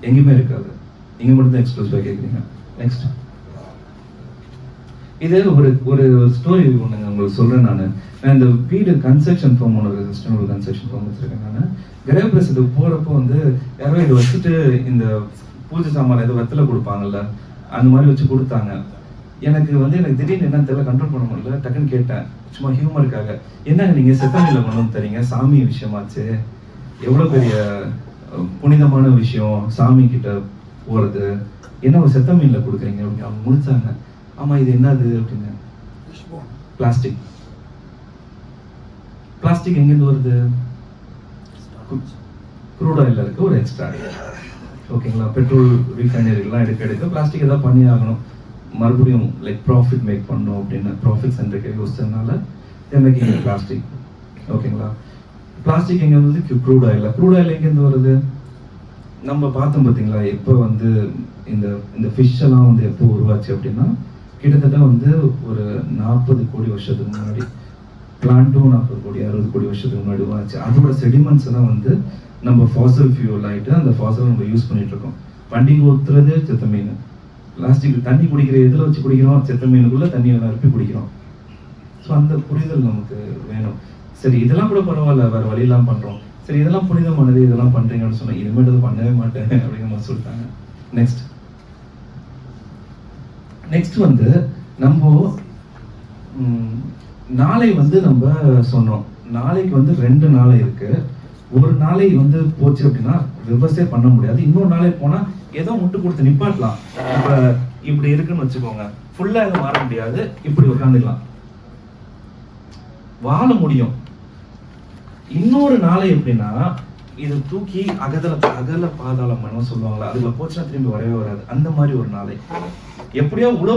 எங்கேயுமே இருக்காது. நீங்க மட்டும் தான் எக்ஸ்க்ளூசிவாக கேட்குறீங்க. நெக்ஸ்ட் இது ஒரு ஸ்டோரி ஒன்றுங்க உங்களுக்கு சொல்றேன். நான் இந்த வீடு கன்ஸ்ட்ரக்ஷன் ஃபார்ம் ஒன்று சஸ்டைனபிள் கன்ஸ்ட்ரக்ஷன் ஃபார்ம் வச்சிருக்கேன். நான் கிரகப்பிரசத்துக்கு போறப்போ வந்து யாரோ இதை வச்சுட்டு இந்த பூஜை சாமான் ஏதோ வெத்தலை கொடுப்பாங்கல்ல, அந்த மாதிரி வச்சு கொடுத்தாங்க. எனக்கு திடீர்னு என்ன தெரியல, கண்ட்ரோல் பண்ண முடியல, டக்குன்னு கேட்டேன் சும்மா ஹியூமருக்காக, என்னங்க நீங்க செத்தமில்ல கொண்டு வந்து தரீங்க, சாமி விஷயமாச்சு, எவ்வளவு பெரிய புனிதமான விஷயம் சாமி கிட்ட போறது, என்ன ஒரு செத்தமீன்ல கொடுக்குறீங்க அப்படின்னு அவங்க முடிச்சாங்க. ஆமா இது என்னது அப்படின்னு. பிளாஸ்டிக். பிளாஸ்டிக் எங்கிருந்து வருது? க்ரூட் ஆயில்ல இருக்க ஒரு எக்ஸ்ட்ரா, ஓகேங்களா? பெட்ரோல் ரீஃபைனரிலாம் எடுக்க பிளாஸ்டிக் ஏதாவது பண்ணி ஆகணும், மறுபடியும் லைக் ப்ராஃபிட் மேக் பண்ணணும் அப்படின்னு ப்ராஃபிட் சென்டருக்கு யோசிச்சதுனால மேக்கிங் பிளாஸ்டிக், ஓகேங்களா? பிளாஸ்டிக் எங்க வந்து க்ரூட் ஆயில் எங்கேருந்து வருது? நம்ம பார்த்தோம் பார்த்தீங்களா, எப்போ வந்து இந்த ஃபிஷ் எல்லாம் வந்து எப்போ உருவாச்சு அப்படின்னா கிட்டத்தட்ட வந்து ஒரு 40 கோடி வருஷத்துக்கு முன்னாடி, பிளான்ட்டும் 40 கோடி 60 கோடி வருஷத்துக்கு முன்னாடி உருவாச்சு. அதோட செடிமெண்ட்ஸ் எல்லாம் வந்து நம்ம ஃபாசல் ஃபியூல் ஆகிட்டு அந்த ஃபாசல் நம்ம யூஸ் பண்ணிட்டு இருக்கோம். வண்டிக்கு ஊத்துறது செத்த மீன், பிளாஸ்டிக் தண்ணி குடிக்கிற இதில் வச்சு குடிக்கிறோம், செத்த மீனுக்குள்ள தண்ணியை நிரப்பி குடிக்கிறோம். ஸோ அந்த புரிதல் நமக்கு வேணும். சரி இதெல்லாம் கூட பரவாயில்ல, வேற வழியெல்லாம் பண்றோம், சரி இதெல்லாம் புனிதமானது, இதெல்லாம் பண்றீங்கன்னு சொன்னா இனிமேட்டு பண்ணவே மாட்டேன் அப்படின்னு சொல்லிட்டாங்க. நெக்ஸ்ட் வந்து நம்ம நாளை வந்து நம்ம சொன்னோம், நாளைக்கு வந்து 2 நாளை இருக்கு. ஒரு நாளை வந்து போச்சு அப்படின்னா ரிவர்ஸே பண்ண முடியாது, இன்னொரு நாளை போனா ஏதோ முட்டு கொடுத்து நிப்பாட்டலாம். இப்ப இப்படி இருக்குன்னு வச்சுக்கோங்க, ஃபுல்லா எதுவும் மாற முடியாது, இப்படி உட்காந்துக்கலாம், வாழ முடியும். இன்னொரு நாளை எப்படின்னா இது தூக்கி அகல பாதாள மனம் சொல்லுவாங்களா, அதுல போச்சுன்னா திரும்பி வரவே வராது, அந்த மாதிரி ஒரு நாளை. எப்படியோ உள்ள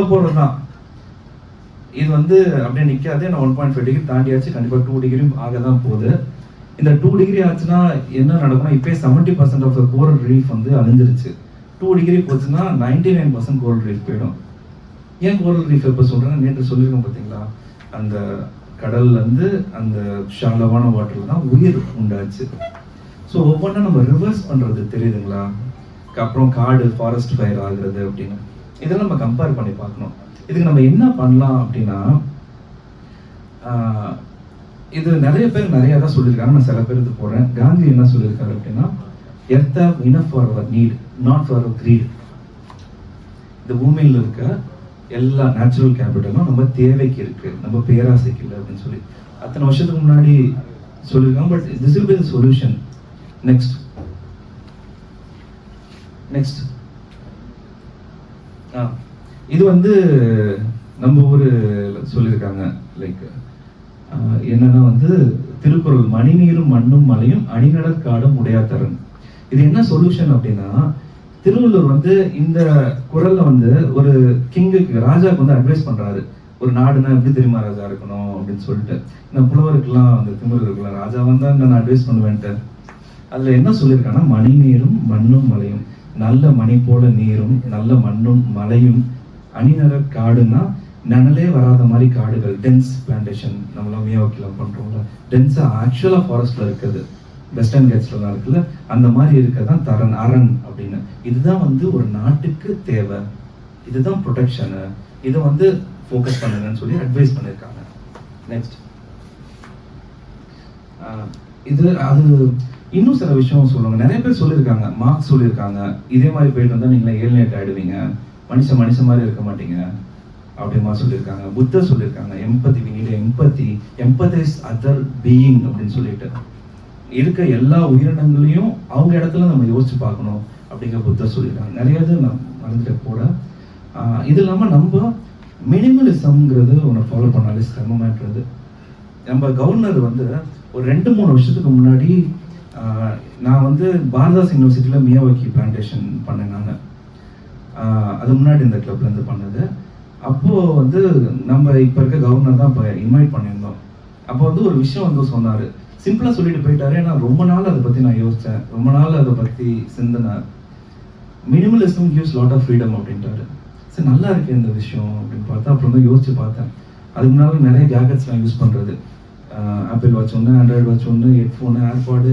போறதுதான். இது வந்து அப்படியே நிக்காது. நான் 1.5 டிகிரி தாண்டியாச்சு, கண்டிப்பா 2 டிகிரி ஆகதான் போகுது. இந்த 2 டிகிரி ஆச்சுன்னா என்ன நடக்கும்னா, இப்பயே 70% ஆஃப் கோரல் ரீஃப் வந்து அழிஞ்சிருச்சு. 2 டிகிரி போச்சுன்னா 99% கோரல் ரீஃப் போயிடும். ஏன் கோரல் ரீஃப் எப்ப சொல்றேன், நேற்று சொல்லியிருக்கோம் பார்த்தீங்களா, அந்த கடல்ல இருந்து அந்த ஷாலவான வாட்டர்ல தான் உயிர் உண்டாச்சு. ஸோ ஒவ்வொன்றா நம்ம ரிவர்ஸ் பண்றது தெரியுதுங்களா? அப்புறம் காடு ஃபாரஸ்ட் ஃபயர் ஆகுறது அப்படின்னு, இதெல்லாம் நம்ம கம்பேர் பண்ணி பார்க்கணும். இதுக்கு நம்ம என்ன பண்ணலாம் அப்படின்னா, இது நிறைய பேர் நிறைய தான் சொல்லியிருக்காங்க, நான் சில பேருக்கு போறேன். காந்தி என்ன சொல்லியிருக்காரு அப்படின்னா, earth have enough for our need, not for our greed. இந்த பூமியில் இருக்க எல்லா நேச்சுரல் கேபிட்டலும் நம்ம தேவைக்கு இருக்கு, நம்ம பேராசைக்கு இல்லை அப்படின்னு சொல்லி அத்தனை வருஷத்துக்கு முன்னாடி சொல்லியிருக்காங்க. But this will be the solution. Next இது வந்து நம்ம ஊரு சொல்லியிருக்காங்க, லைக் என்னன்னா வந்து திருக்குறள், மணிநீரும் மண்ணும் மலையும் அணிநடற்காடும் உடையாத்தரன். இது என்ன சொல்யூஷன் அப்படின்னா, திருவள்ளுவர் வந்து இந்த குறள்ல வந்து ஒரு கிங்குக்கு, ராஜாவுக்கு வந்து அட்வைஸ் பண்றாரு. ஒரு நாடுனா எப்படி தெரியுமா ராஜா இருக்கணும் அப்படின்னு சொல்லிட்டு. இந்த புலவருக்கெல்லாம் அந்த திமிரு இருக்குல்ல, ராஜா வந்தா நான் அட்வைஸ் பண்ணுவேன்ட்டு. அதுல என்ன சொல்லியிருக்காங்கன்னா, மணி நீரும் மண்ணும் மலையும், நல்ல மணி போல நீரும் நல்ல மண்ணும் மலையும், அணிநர காடுன்னா நனலே வராத மாதிரி காடுகள், டென்ஸ் பிளான்டேஷன், நம்மளாம் மியாவாக்கிலாம் பண்றோம்ல, டென்ஸா ஆக்சுவலா ஃபாரஸ்ட்ல இருக்குது, வெஸ்டர்ன் கேட்ஸ்லாம் இருக்குல்ல, அந்த மாதிரி இருக்கதான் அரண் அப்படின்னு. இதுதான் வந்து ஒரு நாட்டுக்கு தேவை, இதுதான் ப்ரொடெக்ஷனு, இதை வந்து ஃபோக்கஸ் பண்ணுங்கன்னு சொல்லி அட்வைஸ் பண்ணியிருக்காங்க. நெக்ஸ்ட் இது அது இன்னும் சில விஷயம் சொல்லுவாங்க. நிறைய பேர் சொல்லியிருக்காங்க, மார்க்ஸ் சொல்லியிருக்காங்க, இதே மாதிரி போயிட்டு வந்தா நீங்களே ஏலியேட் ஆயிடுவீங்க, மனுஷன் மாதிரி இருக்க மாட்டீங்க அப்படிமா சொல்லியிருக்காங்க. புத்தர் சொல்லியிருக்காங்க, எம்பத்தி, we need empathy, empathize other being அப்படின்னு சொல்லிட்டு, இருக்க எல்லா உயிரினங்களையும் அவங்க இடத்துல நம்ம யோசிச்சு பார்க்கணும் அப்படிங்கிற புத்தர் சொல்லியிருக்காங்க. நிறைய இது நான் மறந்துட்டு கூட. இது இல்லாமல் நம்ம மினிமலிசம்ங்கிறது ஒன்று ஃபாலோ பண்ணாலே சிரமமாட்டுறது. நம்ம கவர்னர் வந்து ஒரு 2-3 வருஷத்துக்கு முன்னாடி நான் வந்து பாரதாஸ் யூனிவர்சிட்டியில் மியாவாக்கி பிளான்டேஷன் பண்ணேன். நான் அது முன்னாடி இந்த கிளப்லேருந்து பண்ணது. அப்போது வந்து நம்ம இப்போ இருக்க கவர்னர் தான் இப்போ இன்வைட் பண்ணியிருந்தோம். அப்போ வந்து ஒரு விஷயம் வந்து சொன்னார், சிம்பிளாக சொல்லிட்டு போயிட்டாரு. ஏன்னா ரொம்ப நாள் அதை பற்றி நான் யோசித்தேன், ரொம்ப நாள் அதை பற்றி சிந்தினேன். Minimalism gives lot of freedom அப்படின்ட்டாரு. சரி, நல்லா இருக்கு இந்த விஷயம் அப்படின்னு பார்த்தா அப்புறம் தான் யோசிச்சு பார்த்தேன். அதுக்கு முன்னால் நிறைய கேஜெட்ஸ்லாம் யூஸ் பண்ணுறது, ஆப்பிள் வாட்ச் ஒன்று, ஆண்ட்ராய்டு வாட்ச் ஒன்று, ஹெட்ஃபோனு, ஏர்பாடு,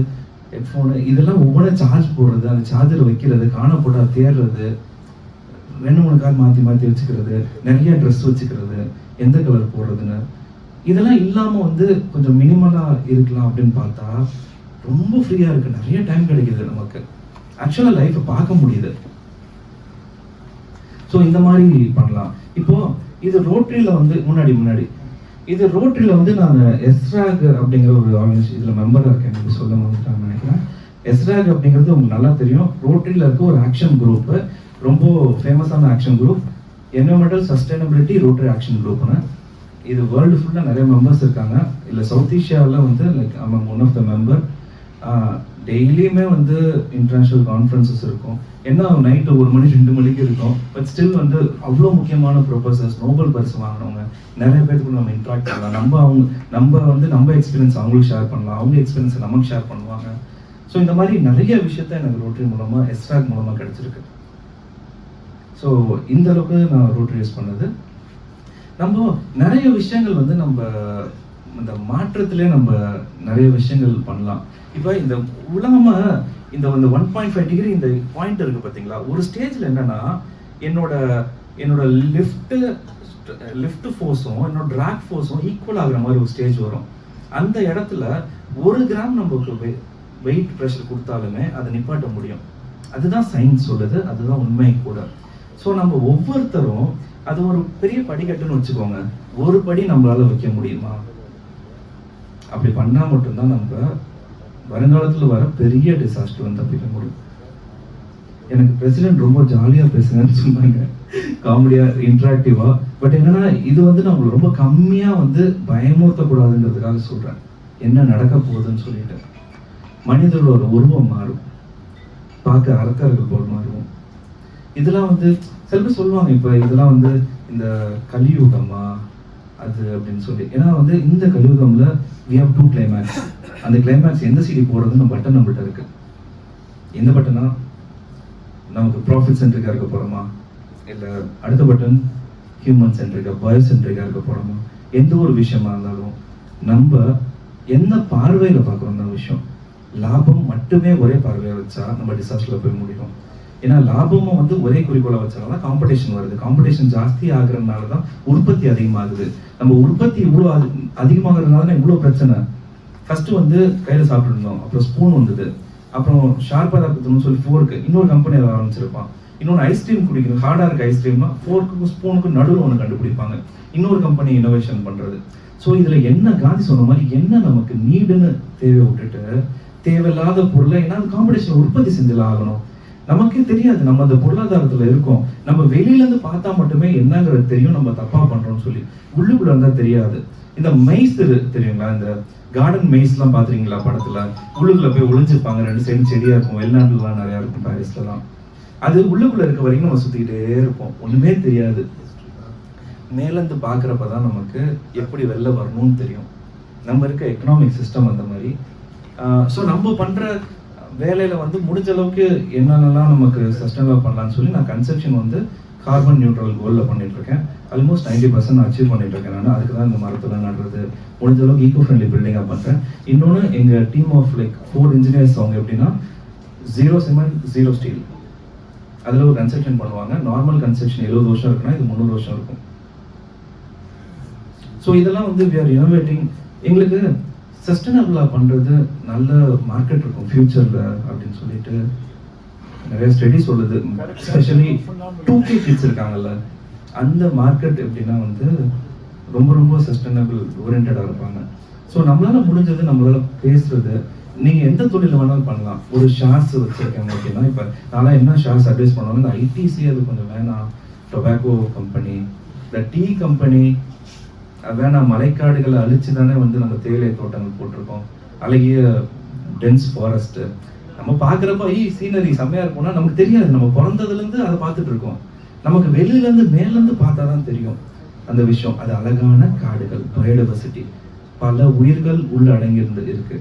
ஹெட்ஃபோனு, இதெல்லாம் ஒவ்வொன்றும் சார்ஜ் போடுறது, அந்த சார்ஜர் வைக்கிறது, காணப்போட்டா தேடுறது, 2-3 கார் மாற்றி வச்சுக்கிறது, நிறைய ட்ரெஸ் வச்சுக்கிறது, எந்த கலர் போடுறதுன்னு, இதெல்லாம் இல்லாமல் வந்து கொஞ்சம் மினிமலாக இருக்கலாம் அப்படின்னு பார்த்தா ரொம்ப ஃப்ரீயாக இருக்குது, நிறைய டைம் கிடைக்கிது நமக்கு, ஆக்சுவலாக லைஃப்பை பார்க்க முடியுது. ஸோ இந்த மாதிரி பண்ணலாம். இப்போ இது ரோட்டரியில் வந்து முன்னாடி இது ரோட்டரியில் வந்து நான் எஸ்ராக் அப்படிங்கிற ஒரு ஆர்கனைசேஷன் இதில் மெம்பராக இருக்கேன். எனக்கு சொல்ல வந்துட்டாங்கன்னு நினைக்கிறேன். எஸ்ராக் அப்படிங்கிறது உங்களுக்கு நல்லா தெரியும். ரோட்டரியில் இருக்க ஒரு ஆக்ஷன் குரூப்பு, ரொம்ப ஃபேமஸான action group, environmental sustainability rotary action குரூப்னு. இது வேர்ல்டு ஃபுல்லாக நிறைய மெம்பர்ஸ் இருக்காங்க. இல்லை சவுத் ஏஷியாவில் வந்து like among one of the member. டெய்லியுமே வந்து இன்டர்நேஷ்னல் கான்ஃபரன்சஸ் இருக்கும். என்ன நைட்டு 1 மணி 2 மணிக்கு இருக்கும். பட் ஸ்டில் வந்து அவ்வளோ முக்கியமான ப்ரொஃபஸர்ஸ், நோபல் பரிசு வாங்கினவங்க நிறைய பேருக்கு நம்ம இன்ட்ராக்ட் பண்ணலாம். நம்ம எக்ஸ்பீரியன்ஸ் அவங்களுக்கு ஷேர் பண்ணலாம், அவங்க எக்ஸ்பீரியன்ஸை நமக்கு ஷேர் பண்ணுவாங்க. ஸோ இந்த மாதிரி நிறைய விஷயத்த எனக்கு ரோட்டரி மூலமாக, எஸ்ராக் மூலமாக கிடைச்சிருக்கு. ஸோ இந்த அளவுக்கு நான் ரோட்டரி யூஸ் பண்ணது. நம்ம நிறைய விஷயங்கள் வந்து நம்ம இந்த மாற்றத்திலே நம்ம நிறைய விஷயங்கள் பண்ணலாம். இப்போ இந்த உலகமா இந்த 1.5 டிகிரி இந்த பாயிண்ட் இருக்கு பார்த்தீங்களா, ஒரு ஸ்டேஜில் என்னன்னா என்னோட லிஃப்ட் ஃபோர்ஸும் என்னோட ட்ராக் ஃபோர்ஸும் ஈக்குவல் ஆகுற மாதிரி ஒரு ஸ்டேஜ் வரும். அந்த இடத்துல 1 கிராம் நமக்கு வெயிட் ப்ரெஷர் கொடுத்தாலுமே அதை நிப்பாட்ட முடியும். அதுதான் சயின்ஸ் சொல்லுது, அதுதான் உண்மை கூட. ஸோ நம்ம ஒவ்வொருத்தரும் அது ஒரு பெரிய படிக்கட்டுன்னு வச்சுக்கோங்க, ஒரு படி நம்மளால வைக்க முடியுமா? அப்படி பண்ணா மட்டும்தான் நம்ம வருங்காலத்தில் வர பெரிய டிசாஸ்டர் வந்து தப்பிக்க முடியும். எனக்கு பிரசிடென்ட் ரொம்ப ஜாலியாக பேசுங்கன்னு சொன்னாங்க, காமெடியாக, இன்ட்ராக்டிவாக. பட் என்னன்னா இது வந்து நான் உங்களுக்கு ரொம்ப கம்மியாக வந்து பயமுறுத்தக்கூடாதுன்றதுக்காக சொல்கிறேன், என்ன நடக்க போகுதுன்னு சொல்லிட்டு. மனிதர்களோட உருவம் மாறும், பார்க்க அரக்கர்கள் போல் மாறுவோம். இதெல்லாம் வந்து சில பேர் சொல்லுவாங்க, இப்போ இதெல்லாம் வந்து இந்த கலியுகமா அது அப்படின்னு சொல்லி. ஏன்னா வந்து இந்த கலியுகம்ல we have 2 கிளைமேக்ஸ். அந்த கிளைமேக்ஸ் எந்த சிடி போடுறதுன்னு பட்டன் நம்மகிட்ட இருக்கு. எந்த பட்டனா, நமக்கு ப்ராஃபிட் சென்ட்ரிக்கா இருக்க போறோமா, இல்லை அடுத்த பட்டன் ஹியூமன் சென்ட்ரிக்கா, பயோ சென்ட்ரிக்கா இருக்க போறோமா? எந்த ஒரு விஷயமா இருந்தாலும் நம்ம என்ன பார்வையில பார்க்குறோம் தான் விஷயம். லாபம் மட்டுமே ஒரே பார்வையை வச்சா நம்ம டிசாஸ்டர்ல போய் முடியும். ஏன்னா லாபமும் வந்து ஒரே குறிக்கோளை வச்சால்தான் காம்படிஷன் வருது. காம்படிஷன் ஜாஸ்தி ஆகுறதுனால தான் உற்பத்தி அதிகமாகுது. நம்ம உற்பத்தி இவ்வளோ அதிகமாகிறதுனால தான் இவ்வளோ பிரச்சனை. ஃபர்ஸ்ட் வந்து கையில் சாப்பிட்டுருந்தோம், அப்புறம் ஸ்பூன் வந்தது, அப்புறம் ஷார்ப்பாக இருக்கணும்னு சொல்லி ஃபோர்க்கு இன்னொரு கம்பெனி அதை ஆரம்பிச்சிருப்பான். இன்னொன்று ஐஸ்கிரீம் குடிக்கணும், ஹார்டாக இருக்க ஐஸ்கிரீம்னா ஃபோர்க்குக்கும் ஸ்பூனுக்கும் நடுவில் ஒன்று கண்டுபிடிப்பாங்க, இன்னொரு கம்பெனி இனோவேஷன் பண்ணுறது. ஸோ இதில் என்ன காந்தி சொன்ன மாதிரி என்ன நமக்கு நீடுன்னு தேவை விட்டுட்டு தேவையில்லாத பொருளை, ஏன்னா காம்படிஷன் உற்பத்தி செஞ்சுலாம் ஆகணும். நமக்கே தெரியாது நம்ம அந்த பொருளாதாரத்துல இருக்கோம். நம்ம வெளியில இருந்து பார்த்தா மட்டுமே என்னங்கிறது தெரியும் நம்ம தப்பா பண்றோம்னு சொல்லி. உள்ளுக்குள்ள இருந்தா தெரியாது. இந்த மைஸ் தெரியுங்களா, இந்த கார்டன் மெய்ஸ்லாம் பார்த்துருக்கீங்களா படத்துல? உள்ளுக்குள்ள போய் ஒளிஞ்சிருப்பாங்க, 2 சைடு செடியா இருக்கும். வெளிநாட்டுலாம் நிறையா இருக்கும், பாரிஸ்லலாம். அது உள்ளுக்குள்ள இருக்க வரைக்கும் நம்ம சுத்திக்கிட்டே இருப்போம், ஒண்ணுமே தெரியாது. மேலேருந்து பார்க்குறப்ப தான் நமக்கு எப்படி வெளில வரணும்னு தெரியும். நம்ம இருக்க எக்கனாமிக் சிஸ்டம் அந்த மாதிரி. ஸோ நம்ம பண்ற வேலையில வந்து முடிஞ்ச அளவுக்கு என்னென்னலாம் நமக்கு சஸ்டைனபிளாக பண்ணலாம்னு சொல்லி நான் கன்செப்ஷன் வந்து கார்பன் நியூட்ரல் கோலில் பண்ணிட்டு இருக்கேன். ஆல்மோஸ்ட் 90% அச்சீவ் பண்ணிட்டு இருக்கேன் நான். அதுக்கு தான் இந்த மரத்தில் நடுறது, முடிஞ்ச அளவுக்கு ஈகோ ஃப்ரெண்ட்லி பில்டிங்காக பண்ணுறேன். இன்னொன்று எங்கள் டீம் ஆஃப் லைக் 4 இன்ஜினியர்ஸ், அவங்க எப்படின்னா 0 சிமெண்ட் 0 ஸ்டீல், அதில் ஒரு கன்ஸ்ட்ரக்ஷன் பண்ணுவாங்க. நார்மல் கன்ஸ்ட்ரக்ஷன் 70 வருஷம் இருக்குன்னா இது 300 வருஷம் இருக்கும். ஸோ இதெல்லாம் வந்து வி ஆர் இனோவேட்டிங். எங்களுக்கு சஸ்டைனபிளாக பண்ணுறது நல்ல மார்க்கெட் இருக்கும் ஃபியூச்சரில் அப்படின்னு சொல்லிட்டு நிறைய ஸ்டடி சொல்லுது. ஸ்பெஷலி 2K கிட்ஸ் இருக்காங்கல்ல, அந்த மார்க்கெட் எப்படின்னா வந்து ரொம்ப ரொம்ப சஸ்டைனபிள் ஓரியன்டாக இருப்பாங்க. ஸோ நம்மளால முடிஞ்சது, நம்மளால பேசுறது, நீங்கள் எந்த தொழில் வேணாலும் பண்ணலாம். ஒரு ஷார்ட்ஸ் வச்சுருக்காங்க அப்படின்னா, இப்போ நான் என்ன ஷார்ட்ஸ் அட்வைஸ் பண்ணுவாங்க, இந்த ஐடிசி அது கொஞ்சம் வேணாம், டொபாக்கோ கம்பெனி, இந்த டீ கம்பெனி வேணாம், மலைக்காடுகளை அழிச்சு தானே வந்து நம்ம தேயிலை தோட்டங்கள் போட்டிருக்கோம், அழகிய டென்ஸ் ஃபாரஸ்ட். நம்ம பார்க்குறப்ப சீனரி செம்மையா இருக்கும்னா நமக்கு தெரியாது, நம்ம பிறந்ததுலேருந்து அதை பார்த்துட்டு இருக்கோம். நமக்கு வெளியிலேருந்து மேலேருந்து பார்த்தா தான் தெரியும் அந்த விஷயம். அது அழகான காடுகள், பயோடைவர்சிட்டி, பல உயிர்கள் உள்ள அடங்கியிருந்து இருக்கு.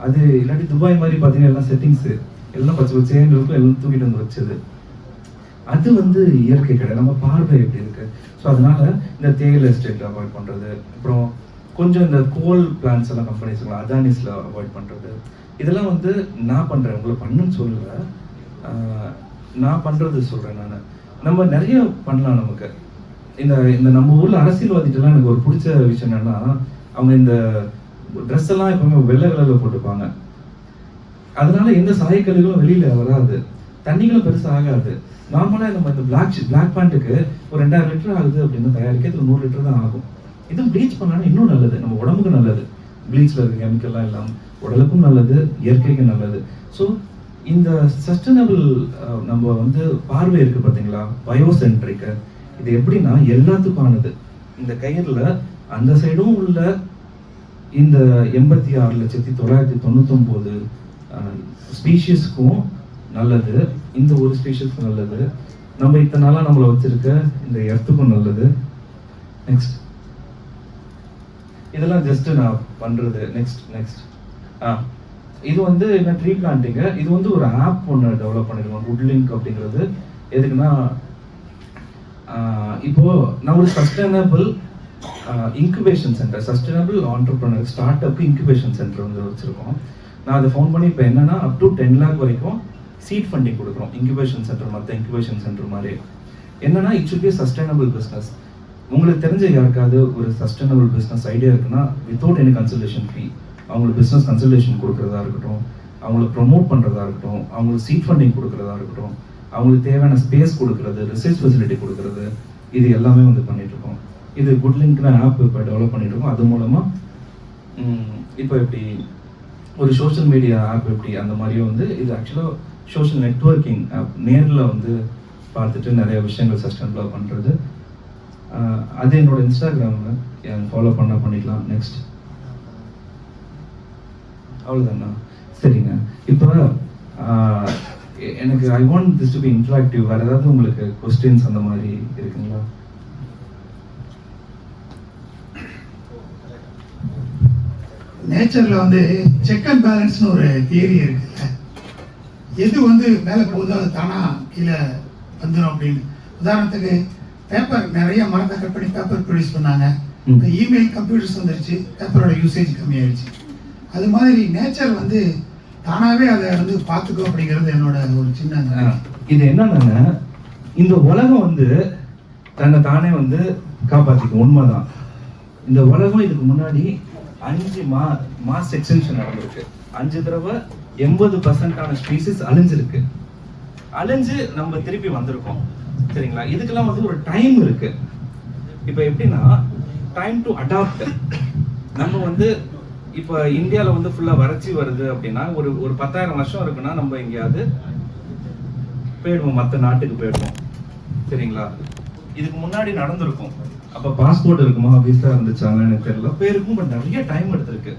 அது இல்லாட்டி துபாய் மாதிரி பார்த்தீங்கன்னா எல்லாம் செட்டிங்ஸு எல்லாம் பச்சை பச்சேன்னு இருக்கும், எல்லாம் தூக்கிட்டு வந்து வச்சது. அது வந்து இயற்கை கிடையாது, நம்ம பார்வை எப்படி இருக்கு. ஸோ அதனால இந்த தேயிலை எஸ்டேட் அவாய்ட் பண்ணுறது, அப்புறம் கொஞ்சம் இந்த கோல் பிளான்ஸ் எல்லாம் கம்பெனிஸ்லாம் அதானிஸில் அவாய்ட் பண்ணுறது, இதெல்லாம் வந்து நான் பண்ணுறேன், உங்களை பண்ணுன்னு சொல்லலை, நான் பண்ணுறது சொல்கிறேன். நான் நம்ம நிறைய பண்ணலாம். நமக்கு இந்த இந்த நம்ம ஊரில் அரசியல்வாதிட்டெல்லாம் எனக்கு ஒரு பிடிச்ச விஷயம் என்னன்னா, அவங்க இந்த ட்ரெஸ் எல்லாம் எப்பவுமே வெள்ளை கலரில் போட்டுப்பாங்க. அதனால எந்த சாயக்கழிவுகளும் வெளியில் வராது, தண்ணிகளும் பெருசாக ஆகாது. நார்மலாக நம்ம இந்த பிளாக் பேண்ட்டுக்கு ஒரு 2000 லிட்டர் ஆகுது அப்படின்னு தயாரிக்கிறது 100 லிட்டர் தான் ஆகும். இது ப்ளீச் பண்ணாலும் இன்னும் நல்லது, நம்ம உடம்புக்கு நல்லது. ப்ளீச்சில் இருக்க கெமிக்கல்லாம் இல்லாமல் உடலுக்கும் நல்லது, இயற்கைக்கும் நல்லது. ஸோ இந்த சஸ்டைனபிள் நம்ம வந்து பார்வை இருக்குது பார்த்தீங்களா, பயோசென்ட்ரிக்கு, இது எப்படின்னா எல்லாத்துக்கானது. இந்த கயிறில் அந்த சைடும் உள்ள இந்த 86,999 ஸ்பீஷீஸ்க்கும் நல்லது, இந்த ஒரு ஸ்பீஷீஸ்க்கும் நல்லது, நம்ம இத்தனை நாளாக நம்மளை வச்சிருக்க இந்த எர்த்துக்கும் நல்லது. நெக்ஸ்ட் இதெல்லாம் ஜஸ்ட் நான் பண்றது. நெக்ஸ்ட் இது வந்து என்ன, ட்ரீ பிளான்டிங்கு. இது வந்து ஒரு ஆப் ஒன்று டெவலப் பண்ணிருக்கோம், குட்லிங்க் அப்படிங்கிறது. எதுக்குன்னா, இப்போ நான் ஒரு sustainable incubation centre, sustainable entrepreneur start up incubation centre வந்து வச்சிருக்கோம். நான் அதை ஃபவுண்ட் பண்ணி இப்போ என்னன்னா அப் டு 10 lakh வரைக்கும் சீட் ஃபண்டிங் கொடுக்குறோம். இன்குபேஷன் சென்டர் மற்ற இன்குபேஷன் சென்டர் மாதிரி என்னன்னா, it should be sustainable business. உங்களுக்கு தெரிஞ்ச யாருக்காவது ஒரு சஸ்டைனபிள் பிஸ்னஸ் ஐடியா இருக்குன்னா, வித்தவுட் எனி கன்சல்டேஷன் ஃபீ அவங்களுக்கு பிஸ்னஸ் கன்சல்டேஷன் கொடுக்குறதா இருக்கட்டும், அவங்களை ப்ரொமோட் பண்ணுறதா இருக்கட்டும், அவங்களுக்கு சீட் ஃபண்டிங் கொடுக்குறதா இருக்கட்டும், அவங்களுக்கு தேவையான ஸ்பேஸ் கொடுக்குறது, ரிசர்ச் ஃபெசிலிட்டி கொடுக்குறது, இது எல்லாமே வந்து பண்ணிட்டு இருக்கோம். இது குட்லிங்க்னு ஆப் இப்போ டெவலப் பண்ணிட்டு இருக்கோம். அது மூலமாக இப்போ எப்படி ஒரு சோஷியல் மீடியா ஆப் எப்படி அந்த மாதிரியும் வந்து இது ஆக்சுவலாக சோஷியல் நெட்வொர்க்கிங் ஆப், நேரில் வந்து பார்த்துட்டு நிறைய விஷயங்கள் சஸ்டைனபிளாக பண்ணுறது. அது என்னோட இன்ஸ்டாகிராமில் ஃபாலோ பண்ணிக்கலாம். நெக்ஸ்ட் அவ்வளோதாண்ணா. சரிங்க. இப்போ எனக்கு I want this to be interactive. வேறு ஏதாவது உங்களுக்கு கொஸ்டின்ஸ் அந்த மாதிரி இருக்குங்களா? நேச்சரில் வந்து செக் அண்ட் பேலன்ஸ்னு ஒரு தியரி இருக்குல்ல, எது வந்து மேலே போகுதோ அது தானாக கீழே வந்துடும் அப்படின்னு. உதாரணத்துக்கு பேப்பர், நிறைய மரத்தை கட் பண்ணி பேப்பர் ப்ரொடியூஸ் பண்ணாங்க. இந்த இமெயில் கம்ப்யூட்டர்ஸ் வந்துருச்சு, பேப்பரோட யூசேஜ் கம்மியாயிடுச்சு. அது மாதிரி நேச்சர் வந்து தானாகவே அதை வந்து பார்த்துக்கும் அப்படிங்கிறது என்னோட ஒரு சின்ன. இது என்னன்னா, இந்த உலகம் வந்து தன்னை தானே வந்து காப்பாற்றிக்கும். உண்மைதான். இந்த உலகம் இதுக்கு முன்னாடி 5 மாஸ் எக்ஸ்டென்ஷன் நடந்திருக்கு. 5 தடவை 80% ஸ்பீசிஸ் அழிஞ்சிருக்கு. அழிஞ்சு நம்ம திருப்பி வந்திருக்கோம். சரிங்களா? இதுக்கெல்லாம் வந்து ஒரு டைம் இருக்கு. இப்போ எப்படின்னா, டைம் டு அடாப்ட். நம்ம வந்து இப்போ இந்தியாவில் வந்து ஃபுல்லாக வறட்சி வருது அப்படின்னா, ஒரு 10,000 வருஷம் இருக்குன்னா நம்ம எங்கேயாவது போயிடுவோம், மற்ற நாட்டுக்கு போயிடுவோம். சரிங்களா? இதுக்கு முன்னாடி நடந்திருக்கும். அப்ப பாஸ்போர்ட் இருக்குமா, விசா இருந்துச்சாங்கன்னு எனக்கு தெரியல. பேருக்கும் பட் நிறைய டைம் எடுத்திருக்கு.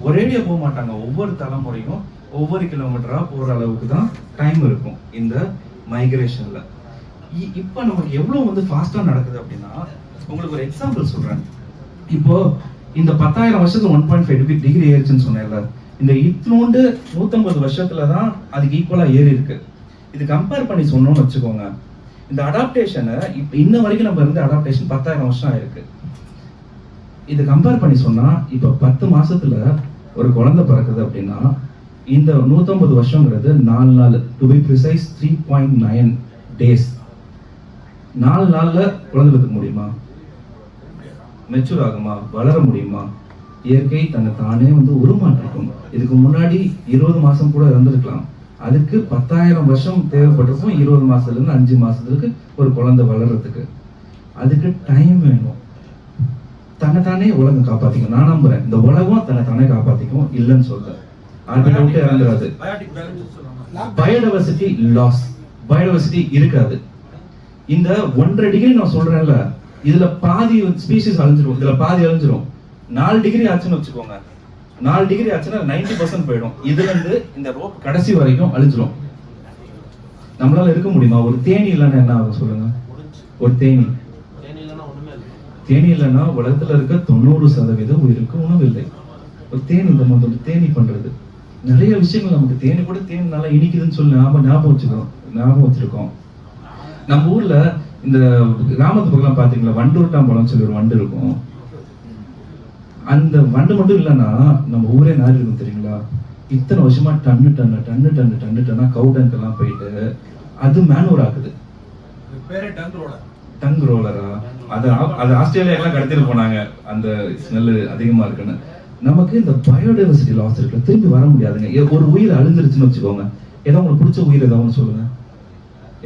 ஒரேடியா போக மாட்டாங்க. ஒவ்வொரு தலைமுறையும் ஒவ்வொரு கிலோமீட்டரா போற அளவுக்கு தான் டைம் இருக்கும் இந்த மைக்ரேஷன்ல. இப்ப நமக்கு எவ்வளவு வந்து ஃபாஸ்டா நடக்குது அப்படின்னா, உங்களுக்கு ஒரு எக்ஸாம்பிள் சொல்றேன். இப்போ இந்த 10,000 வருஷத்துல 1.5 டிகிரி ஏறிச்சுன்னு சொன்னேன்ல, இந்த இத்தனோண்டு 150 வருஷத்துல தான் அதுக்கு ஈக்குவலா ஏறி இருக்கு. இது கம்பேர் பண்ணி சொன்னோம்னு வச்சுக்கோங்க, இந்த அடாப்டேஷனை இப்ப இன்ன வரைக்கும் நம்ம இருந்து அடாப்டேஷன் 10,000 வருஷம் ஆயிருக்கு. இது கம்பேர் பண்ணி சொன்னா இப்ப 10 மாசத்துல ஒரு குழந்தை பிறக்குது அப்படின்னா, இந்த 150 வருஷங்கிறது 4 நாள், டு பி ப்ரிசைஸ் 3.9 டேஸ். 4 நாள்ல குழந்தை பெற்றுக்க முடியுமா? மெச்சூர் ஆகுமா? வளர முடியுமா? இயற்கை தன்னை தானே வந்து உருமாற்றிக்கும். இதுக்கு முன்னாடி 20 மாசம் கூட இருந்திருக்கலாம். அதுக்கு 10,000 வருஷம் தேவைப்பட்டிருக்கும். 20 மாசத்துல இருந்து 5 மாசத்துக்கு ஒரு குழந்தை வளர்றதுக்கு. அதுக்கு டைம் வேணும். தன்னைத்தானே உலகம் காப்பாத்திக்கும். நான் நம்புறேன் இந்த உலகம் தன்னைத்தானே காப்பாத்திக்கும், இல்லைன்னு சொல்றேன். ஆர்பிட்டை விட்டு இறங்குறாது. பயோடைவர்சிட்டி லாஸ், பயோடைவர்சிட்டி இருக்காது. இந்த 1.5 டிகிரி நான் சொல்றேன்ல, இதுல பாதி ஸ்பீசிஸ் அழிஞ்சிரும், இதுல பாதி அழிஞ்சிரும். 4 டிகிரி ஆச்சுன்னு வச்சுக்கோங்க, 4 டிகிரி ஆச்சுன்னா 90% போயிடும். இதுல இருந்து இந்த ரோப் கடைசி வரைக்கும் அழிஞ்சிரும். நம்மளால இருக்க முடியுமா? ஒரு தேனி இல்லைன்னா என்ன ஆகும் சொல்லுங்க? ஒரு தேனி இல்லைன்னா உலகத்துல இருக்க 90% உயிருக்கு உணவில்லை. ஒரு தேனி இந்த மாதிரி தேனி பண்றது நிறைய விஷயங்கள். நமக்கு தேனி கூட தேனி நல்லா இனிக்குதுன்னு சொல்லி ஞாபகம் வச்சிருக்கோம். நம்ம ஊர்ல இந்த கிராமத்து பக்கம் பாத்தீங்களா, வண்டூர்ட்டாம்பழம் சொல்லி ஒரு வண்டு இருக்கும். அந்த வண்டு மட்டும் இல்லைன்னா நம்ம ஊரே நாரி இருக்கும் தெரியுங்களா? இத்தனை வருஷமா டன்னு கவுடங்க் எல்லாம் போயிட்டு அது மேனூர் ஆகுது. டங் ரோலரா? அது ஆஸ்திரேலியா எல்லாம் கடத்திட்டு போனாங்க, அந்த ஸ்மெல் அதிகமா இருக்குன்னு. நமக்கு இந்த பயோடைவர்சிட்டி லாஸ் இருக்கு, திரும்பி வர முடியாதுங்க. ஒரு உயிர் அழிஞ்சிருச்சுன்னு வச்சுக்கோங்க, ஏதோ உங்களுக்கு பிடிச்ச உயிர் ஏதாவது சொல்லுங்க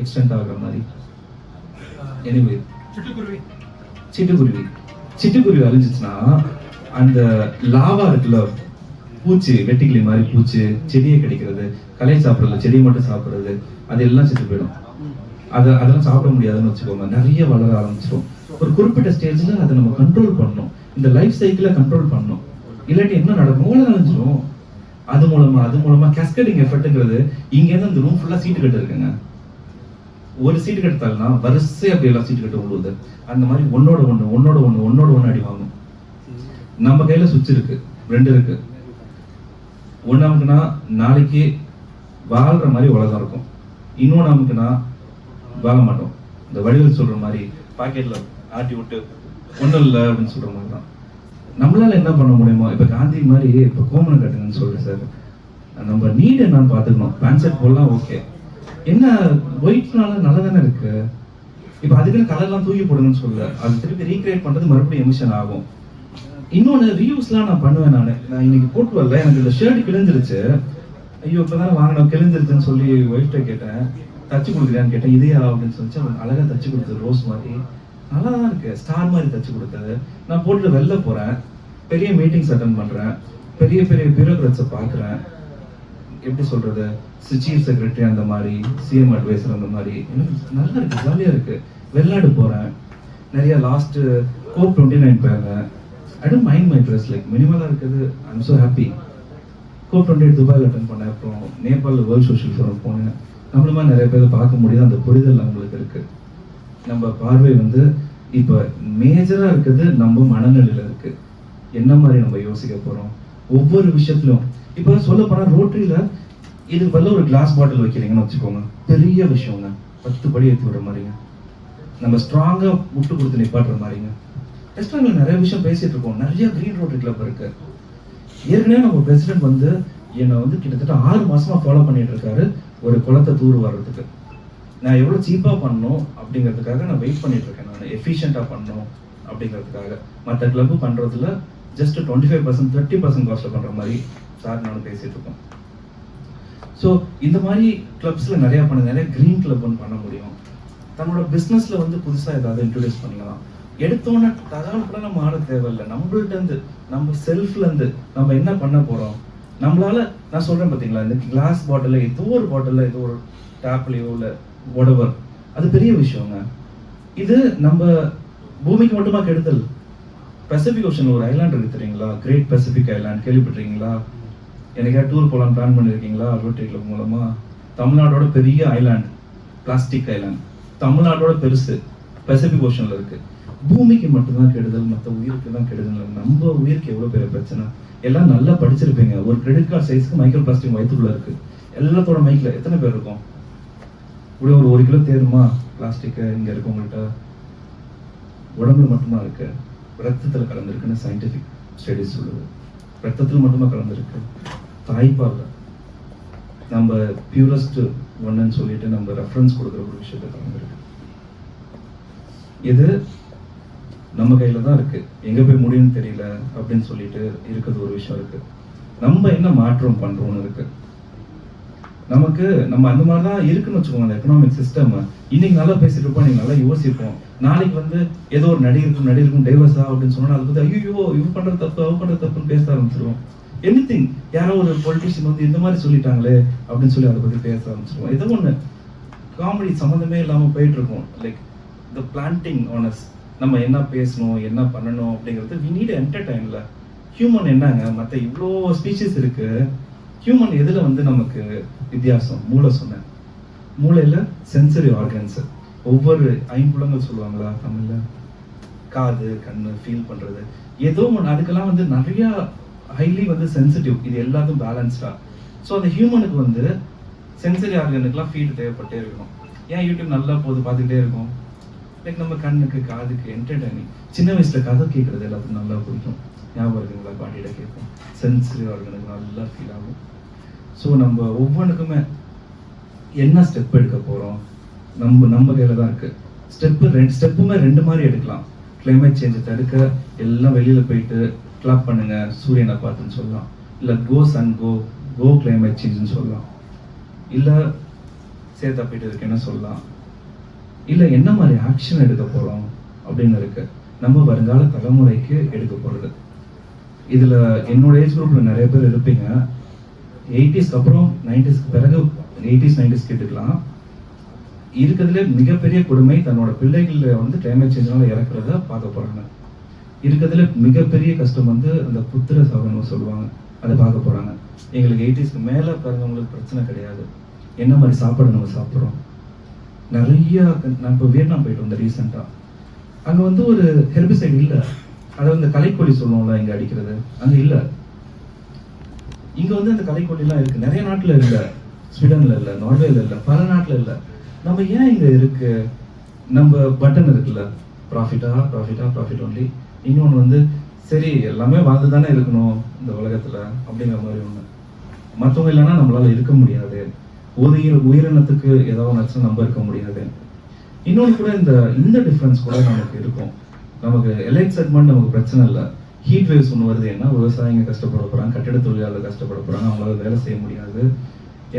எக்ஸ்டென்ட் ஆகுற மாதிரி. எனிவே சிட்டுக்குருவி அழிஞ்சிச்சுன்னா அந்த லாவா இருக்குல்ல, பூச்சி, வெட்டிக்கிளி மாதிரி பூச்சி, செடியை கிடைக்கிறது, கலை சாப்பிடறது, செடியை மட்டும் சாப்பிடுறது, அது எல்லாம் செத்து போயிடும். அதெல்லாம் சாப்பிட முடியாதுன்னு வச்சுக்கோங்க. நிறைய வளர ஆரம்பிச்சிடும். ஒரு குறிப்பிட்ட ஸ்டேஜ்ல அதை நம்ம கண்ட்ரோல் பண்ணணும். இந்த லைஃப் சைக்கிளை கண்ட்ரோல் பண்ணணும். இல்லாட்டி என்ன நடக்கும்? உலகம் அழிஞ்சிடும். அது மூலமா கேஸ்கேடிங் எஃபெக்ட்ங்கிறது. இங்க இருந்து அந்த ரூம் ஃபுல்லா சீட்டு கட்டு இருக்குங்க. ஒரு சீட்டு கட்டுத்தால்னா வரிசையா அப்படி எல்லாம் சீட்டு கட்டு விடுவது. அந்த மாதிரி ஒன்னோட ஒண்ணு அடி வாங்கும். நம்ம கையில சுவிட்ச் இருக்கு, 2 இருக்கு. ஒண்ணு நமக்குன்னா நாளைக்கு வாழ்ற மாதிரி உலகம் இருக்கும். இன்னொன்னு நமக்குன்னா வாழ மாட்டோம். இந்த வடிவில் சொல்ற மாதிரி பாக்கெட்ல ஆட்டி விட்டு ஒண்ணும் இல்லை அப்படின்னு சொல்ற மாதிரி தான். நம்மளால என்ன பண்ண முடியுமோ, இப்ப காந்தி மாதிரி இப்ப கோமணம் கட்டுங்கன்னு சொல்றேன் சார். நம்ம நீட் என்னன்னு பாத்துக்கணும். பேண்ட் ஷர்ட் போடலாம், ஓகே. என்ன ஒயிட்னால நல்லா தானே இருக்கு. இப்ப அதுக்குன்னு கலர்லாம் தூக்கி போடுங்கன்னு சொல்ல, அது திருப்பி ரீக்ரியேட் பண்றது மறுபடியும் எமிஷன் ஆகும். இன்னொன்னு ரீயூஸ்லாம் நான் பண்ணுவேன். நான் இன்னைக்கு போட்டு வரல, எனக்கு இந்த ஷர்ட் கிழிஞ்சிருச்சு. ஐயோ இப்பதான் வாங்கினோம், கிழிஞ்சிருச்சுன்னு சொல்லி ஒய்ஃப்ட கேட்டேன், தச்சு கொடுக்குறியான்னு கேட்டேன். இதையா அப்படின்னு சொல்லிச்சு. அவங்க அழகா தச்சு கொடுத்தது, ரோஸ் மாதிரி நல்லா தான் இருக்கு, ஸ்டார் மாதிரி தச்சு கொடுத்தது. நான் போட்டு வெளில போறேன், பெரிய மீட்டிங்ஸ் அட்டென்ட் பண்றேன், பெரிய பியூரோக்ராட்ஸை பாக்குறேன். எப்படி சொல்றது, சீஃப் செக்ரட்டரி அந்த மாதிரி, சிஎம் அட்வைசர் அந்த மாதிரி. எனக்கு நல்லா இருக்கு, ஜாலியா இருக்கு. வெளிநாடு போறேன், நிறைய லாஸ்ட் COP29 போயிருந்தேன். I don't mind my dress, like மினிமலா இருக்குது. I am so happy. COP28 துபாயில் அட்டென்ட் பண்ணேன். அப்புறம் நேபாள் வேர்ல்ட் சோஷியல் ஃபோரம் போனேன். நம்மளுமா நிறைய பேர் பார்க்க முடியுது. அந்த புரிதல் நம்மளுக்கு இருக்கு. நம்ம பார்வை வந்து இப்ப மேஜரா இருக்குது, நம்ம மனநிலையில இருக்கு. என்ன மாதிரி நம்ம யோசிக்க போறோம் ஒவ்வொரு விஷயத்திலும். இப்ப சொல்ல போனா ரோட்டரியில இதுக்கு பதில் ஒரு கிளாஸ் பாட்டில் வைக்கிறீங்கன்னு வச்சுக்கோங்க, பெரிய விஷயங்க. 10 படி ஏற்றி விடுற மாதிரிங்க. நம்ம ஸ்ட்ராங்கா முட்டு கொடுத்து நிப்பாட்டுற மாதிரிங்க. ரெஸ்டாரண்ட்ல நிறைய விஷயம் பேசிட்டு இருக்கோம். நிறைய கிரீன் ரோட்டரி கிளப் இருக்கு. ஏற்கனவே நம்ம பிரசிடென்ட் வந்து என்னை வந்து கிட்டத்தட்ட 6 மாசமா ஃபாலோ பண்ணிட்டு இருக்காரு, ஒரு குளத்தை தூர் வர்றதுக்கு. நான் எவ்வளவு சீப்பா பண்ணணும் அப்படிங்கிறதுக்காக நான் வெயிட் பண்ணிட்டு இருக்கேன். நான் எஃபிஷியண்டா பண்ணணும் அப்படிங்கிறதுக்காக. மற்ற கிளப் பண்றதுல ஜஸ்ட் 25% 30% காஸ்ட்ல பண்ற மாதிரி சார் நானும் பேசிட்டு இருக்கோம். ஸோ இந்த மாதிரி கிளப்ஸ்ல நிறைய கிரீன் கிளப் பண்ண முடியும். தன்னோட பிசினஸ்ல வந்து புதுசா ஏதாவது இன்ட்ரோடியூஸ் பண்ணலாம். எடுத்தோன்னே தகவல் கூட நம்ம ஆட தேவையில்லை. நம்மள்ட்ட இருந்து, நம்ம செல்ஃப்ல இருந்து நம்ம என்ன பண்ண போறோம். நம்மளால, நான் சொல்றேன் பாத்தீங்களா, இந்த கிளாஸ் பாட்டில், ஏதோ ஒரு டேப்லயோ இல்ல whatever, அது பெரிய விஷயங்க. இது நம்ம பூமிக்கு மட்டுமா கெடுதல். பசிபிக் ஓஷன்ல ஒரு ஐலாண்ட் இருக்கு தெரியுங்களா, கிரேட் பசிபிக் ஐலாண்ட், கேள்விப்பட்டிருக்கீங்களா? எனக்கா டூர் போகலாம் பிளான் பண்ணிருக்கீங்களா ரோட்டரி கிளப் மூலமா? தமிழ்நாடோட பெரிய ஐலாண்ட், பிளாஸ்டிக் ஐலாண்ட், தமிழ்நாடோட பெருசு, பசிபிக் ஓஷன்ல இருக்கு. பூமிக்கு மட்டும்தான் கெடுதல், மற்ற உயிருக்கு தான் கெடுதல். நம்ம உயிருக்கு எவ்வளவு பெரிய பிரச்சனை. எல்லாம் நல்லா படிச்சிருப்பீங்க. ஒரு கிரெடிட் கார்டு சைஸ்க்கு மைக்ரோ பிளாஸ்டிக் வயிற்றுக்குள்ள இருக்கு. எல்லாத்தோட மைக்ல எத்தனை பேர் இருக்கும்? இப்படி ஒரு கிலோ தேருமா பிளாஸ்டிக் இங்க இருக்கு உங்கள்கிட்ட? உடம்புல மட்டும்தான் இருக்கு, ரத்தத்துல கலந்துருக்குன்னு சயின்டிபிக் ஸ்டடிஸ் சொல்லுது. ரத்தத்துல மட்டுமா கலந்துருக்கு, தாய்ப்பால்ல நம்ம பியூரஸ்ட் ஒன்னு சொல்லிட்டு நம்ம ரெஃபரன்ஸ் கொடுக்குற ஒரு விஷயத்த கலந்துருக்கு. இது நம்ம கையில தான் இருக்கு, எங்க போய் முடியும்னு தெரியல அப்படின்னு சொல்லிட்டு இருக்கிறது ஒரு விஷயம் இருக்கு. நம்ம என்ன மாற்றம் பண்றோம்னு இருக்கு. நமக்கு நம்ம அந்த மாதிரி தான் இருக்குன்னு வச்சுக்கோங்க. அந்த எக்கனாமிக் சிஸ்டம் இன்னைக்கு நல்லா பேசிட்டு இருப்போம், நீங்க நல்லா யோசிப்போம். நாளைக்கு வந்து ஏதோ ஒரு நடிகருக்கும் டைவர்ஸா அப்படின்னு சொன்னா அது வந்து ஐயோ இவ் பண்றது தப்பு அவ பண்றது தப்புன்னு பேச ஆரம்பிச்சிருவோம். எனிதிங், யாரோ ஒரு பொலிட்டிஷியன் வந்து இந்த மாதிரி சொல்லிட்டாங்களே அப்படின்னு சொல்லி அதை பத்தி பேச ஆரம்பிச்சிருவோம். ஏதோ ஒண்ணு காமெடி சம்மந்தமே இல்லாம போயிட்டு இருக்கோம். லைக் த பிளான்டிங் ஆனஸ், நம்ம என்ன பேசணும் என்ன பண்ணணும் அப்படிங்கிறது வி நீட் என்டர்டைன்ல. ஹியூமன் என்னங்க, மற்ற இவ்வளோ ஸ்பீஷிஸ் இருக்கு, ஹியூமன் எதுல வந்து நமக்கு வித்தியாசம்? மூளை சொன்னேன், மூளையில சென்சரி ஆர்கன்ஸ், ஒவ்வொரு ஐம்புலங்கள் சொல்லுவாங்களா தமிழ்ல, காது கண்ணு ஃபீல் பண்றது ஏதோ ஒன்று, அதுக்கெல்லாம் வந்து நிறைய ஹைலி வந்து சென்சிட்டிவ். இது எல்லாத்தையும் பேலன்ஸ்டா. ஸோ அந்த ஹியூமனுக்கு வந்து சென்சரி ஆர்கனுக்குலாம் ஃபீட் தேவைப்பட்டே இருக்கணும். ஏன் யூடியூப் நல்லா போது பார்த்துக்கிட்டே இருக்கும். லைக் நம்ம கண்ணுக்கு காதுக்கு என்டர்டைனிங். சின்ன வயசுல கதை கேட்கறது எல்லாத்துக்கும் நல்லா பிடிக்கும். ஞாபகம் இருக்குங்களா, பாட்டியிட கேட்போம். சென்சரி ஆர்கனுக்கு நல்லா ஃபீல் ஆகும். ஸோ நம்ம ஒவ்வொன்றுக்குமே என்ன ஸ்டெப் எடுக்க போறோம் நம்ம கையில தான் இருக்கு. ஸ்டெப்புமே ரெண்டு மாதிரி எடுக்கலாம். கிளைமேட் சேஞ்சை தடுக்க எல்லாம் வெளியில போயிட்டு கிளாப் பண்ணுங்க சூரியனை பார்த்துன்னு சொல்லலாம், இல்ல கோ சன் கோ கிளைமேட் சேஞ்சுன்னு சொல்லலாம், இல்ல சேத்தா போயிட்டு இருக்கேன்னு சொல்லலாம், இல்ல என்ன மாதிரி ஆக்ஷன் எடுக்க போறோம் அப்படின்னு இருக்கு. நம்ம வருங்கால தலைமுறைக்கு எடுக்க போறது. இதுல என்னோட ஏஜ் குரூப்ல நிறைய பேர் இருப்பீங்க. 80s அப்புறம் 90s பிறகு 80s 90s கேட்டுக்கலாம். இருக்கிறதுல மிகப்பெரிய கொடுமை தன்னோட பிள்ளைகள வந்து கிளைமேட் சேஞ்ச்னால இறக்குறத பார்க்க போறாங்க. இருக்கிறதுல மிகப்பெரிய கஷ்டம் வந்து அந்த புத்திர சவனம் சொல்லுவாங்க, அதை பார்க்க போறாங்க. எங்களுக்கு 80ஸ்க்கு மேல பிறந்தவங்களுக்கு பிரச்சனை கிடையாது. என்ன மாதிரி சாப்பாடு நம்ம சாப்பிட்றோம். நிறைய நான் இப்போ வியட்நாம் போயிட்டு வந்தேன் ரீசெண்டா. அங்க வந்து ஒரு ஹெர்பிசைட் இல்ல, அதாவது இந்த களைக்கொல்லி சொல்லுவோம்ல இங்க அடிக்கிறது, அங்க இல்ல. இங்க வந்து அந்த களைக்கொல்லி எல்லாம் இருக்கு, நிறைய நாட்டுல இல்ல, ஸ்வீடன்ல இல்ல, நார்வேல இல்ல, பல நாட்டுல இல்ல. நம்ம ஏன் இங்க இருக்கு? நம்ம பட்டன் இருக்குல்ல, ப்ராஃபிட் ஒன்லி. இன்னொன்னு வந்து சரி எல்லாமே வாழ்ந்து தானே இருக்கணும் இந்த உலகத்துல அப்படிங்கிற மாதிரி ஒண்ணு. மற்றவங்க இல்லைன்னா நம்மளால இருக்க முடியாது. உயிரினத்துக்கு ஏதாவது நச்சு நம்ம இருக்க முடியாது. இன்னொன்று கூட இந்த டிஃபரன்ஸ் கூட நமக்கு இருக்கும். நமக்கு எலைட் செக்மெண்ட் நமக்கு பிரச்சனை இல்லை. ஹீட் வேவ்ஸ் ஒன்று வருது, என்ன விவசாயிங்க கஷ்டப்பட போறாங்க, கட்டிட தொழிலாளர் கஷ்டப்பட போறாங்க, அவங்களால வேலை செய்ய முடியாது.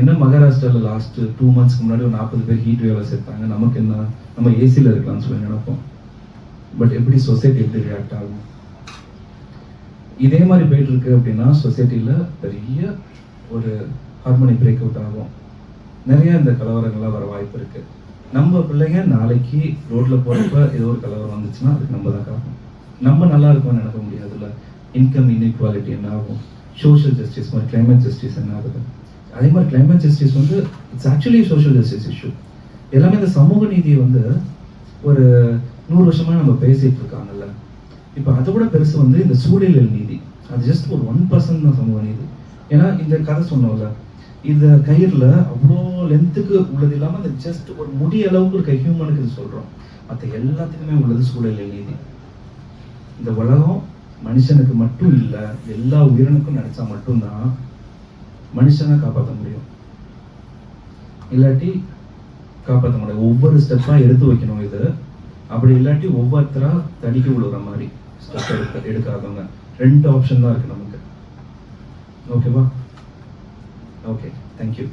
என்ன மகாராஷ்டிரால லாஸ்ட் 2 months முன்னாடி ஒரு 40 பேர் ஹீட் வேவ்ல சேர்த்தாங்க. நமக்கு என்ன, நம்ம ஏசியில இருக்கலாம்னு சொல்லி நினைப்போம். பட் எப்படி சொசைட்டி எப்படி ரியாக்ட் ஆகும்? இதே மாதிரி போயிட்டு இருக்கு அப்படின்னா சொசைட்டில பெரிய ஒரு ஹார்மோனி பிரேக் அவுட் ஆகும். நிறைய இந்த கலவரங்கள்லாம் வர வாய்ப்பு இருக்கு. நம்ம பிள்ளைங்க நாளைக்கு ரோட்ல போறப்ப ஏதோ ஒரு கலவரம் வந்துச்சுன்னா அதுக்கு நம்ம தான் காரணம். நம்ம நல்லா இருக்கும்னு நினைக்க முடியாதுல்ல. இன்கம் இன்இக்வாலிட்டி என்ன ஆகும், சோஷியல் ஜஸ்டிஸ் மாதிரி கிளைமேட் ஜஸ்டிஸ் என்ன ஆகுது. அதே மாதிரி கிளைமேட் ஜஸ்டிஸ் வந்து it's actually social justice issue. எல்லாமே இந்த சமூக நீதியை வந்து ஒரு 100 வருஷமா நம்ம பேசிட்டு இருக்காங்கல்ல. இப்போ அதை விட பெருசு வந்து இந்த சூழலியல் நீதி. அது ஜஸ்ட் ஒரு 1% தான் சமூக நீதி. ஏன்னா இந்த கதை சொன்னோம்ல, இந்த கயிறுல அவ்வளோ லென்த்துக்கு உள்ளது இல்லாம அந்த ஜஸ்ட் ஒரு முடி அளவுக்கு இருக்க ஹியூமனுக்கு இது சொல்றோம். மற்ற எல்லாத்துக்குமே உள்ளது சூழலியல் நீதி. இந்த உலகம் மனுஷனுக்கு மட்டும் இல்ல, எல்லா உயிரினுக்கும் நினைச்சா மட்டும்தான் மனுஷனை காப்பாற்ற முடியும். இல்லாட்டி காப்பாற்ற முடியாது. ஒவ்வொரு ஸ்டெப்பா எடுத்து வைக்கணும் இது. அப்படி இல்லாட்டி ஒவ்வொருத்தரா தடிக்க விழுற மாதிரி ஸ்டெப் எடுக்காதவங்க. 2 ஆப்ஷன் தான் இருக்கு நமக்கு. ஓகேவா? Okay, thank you.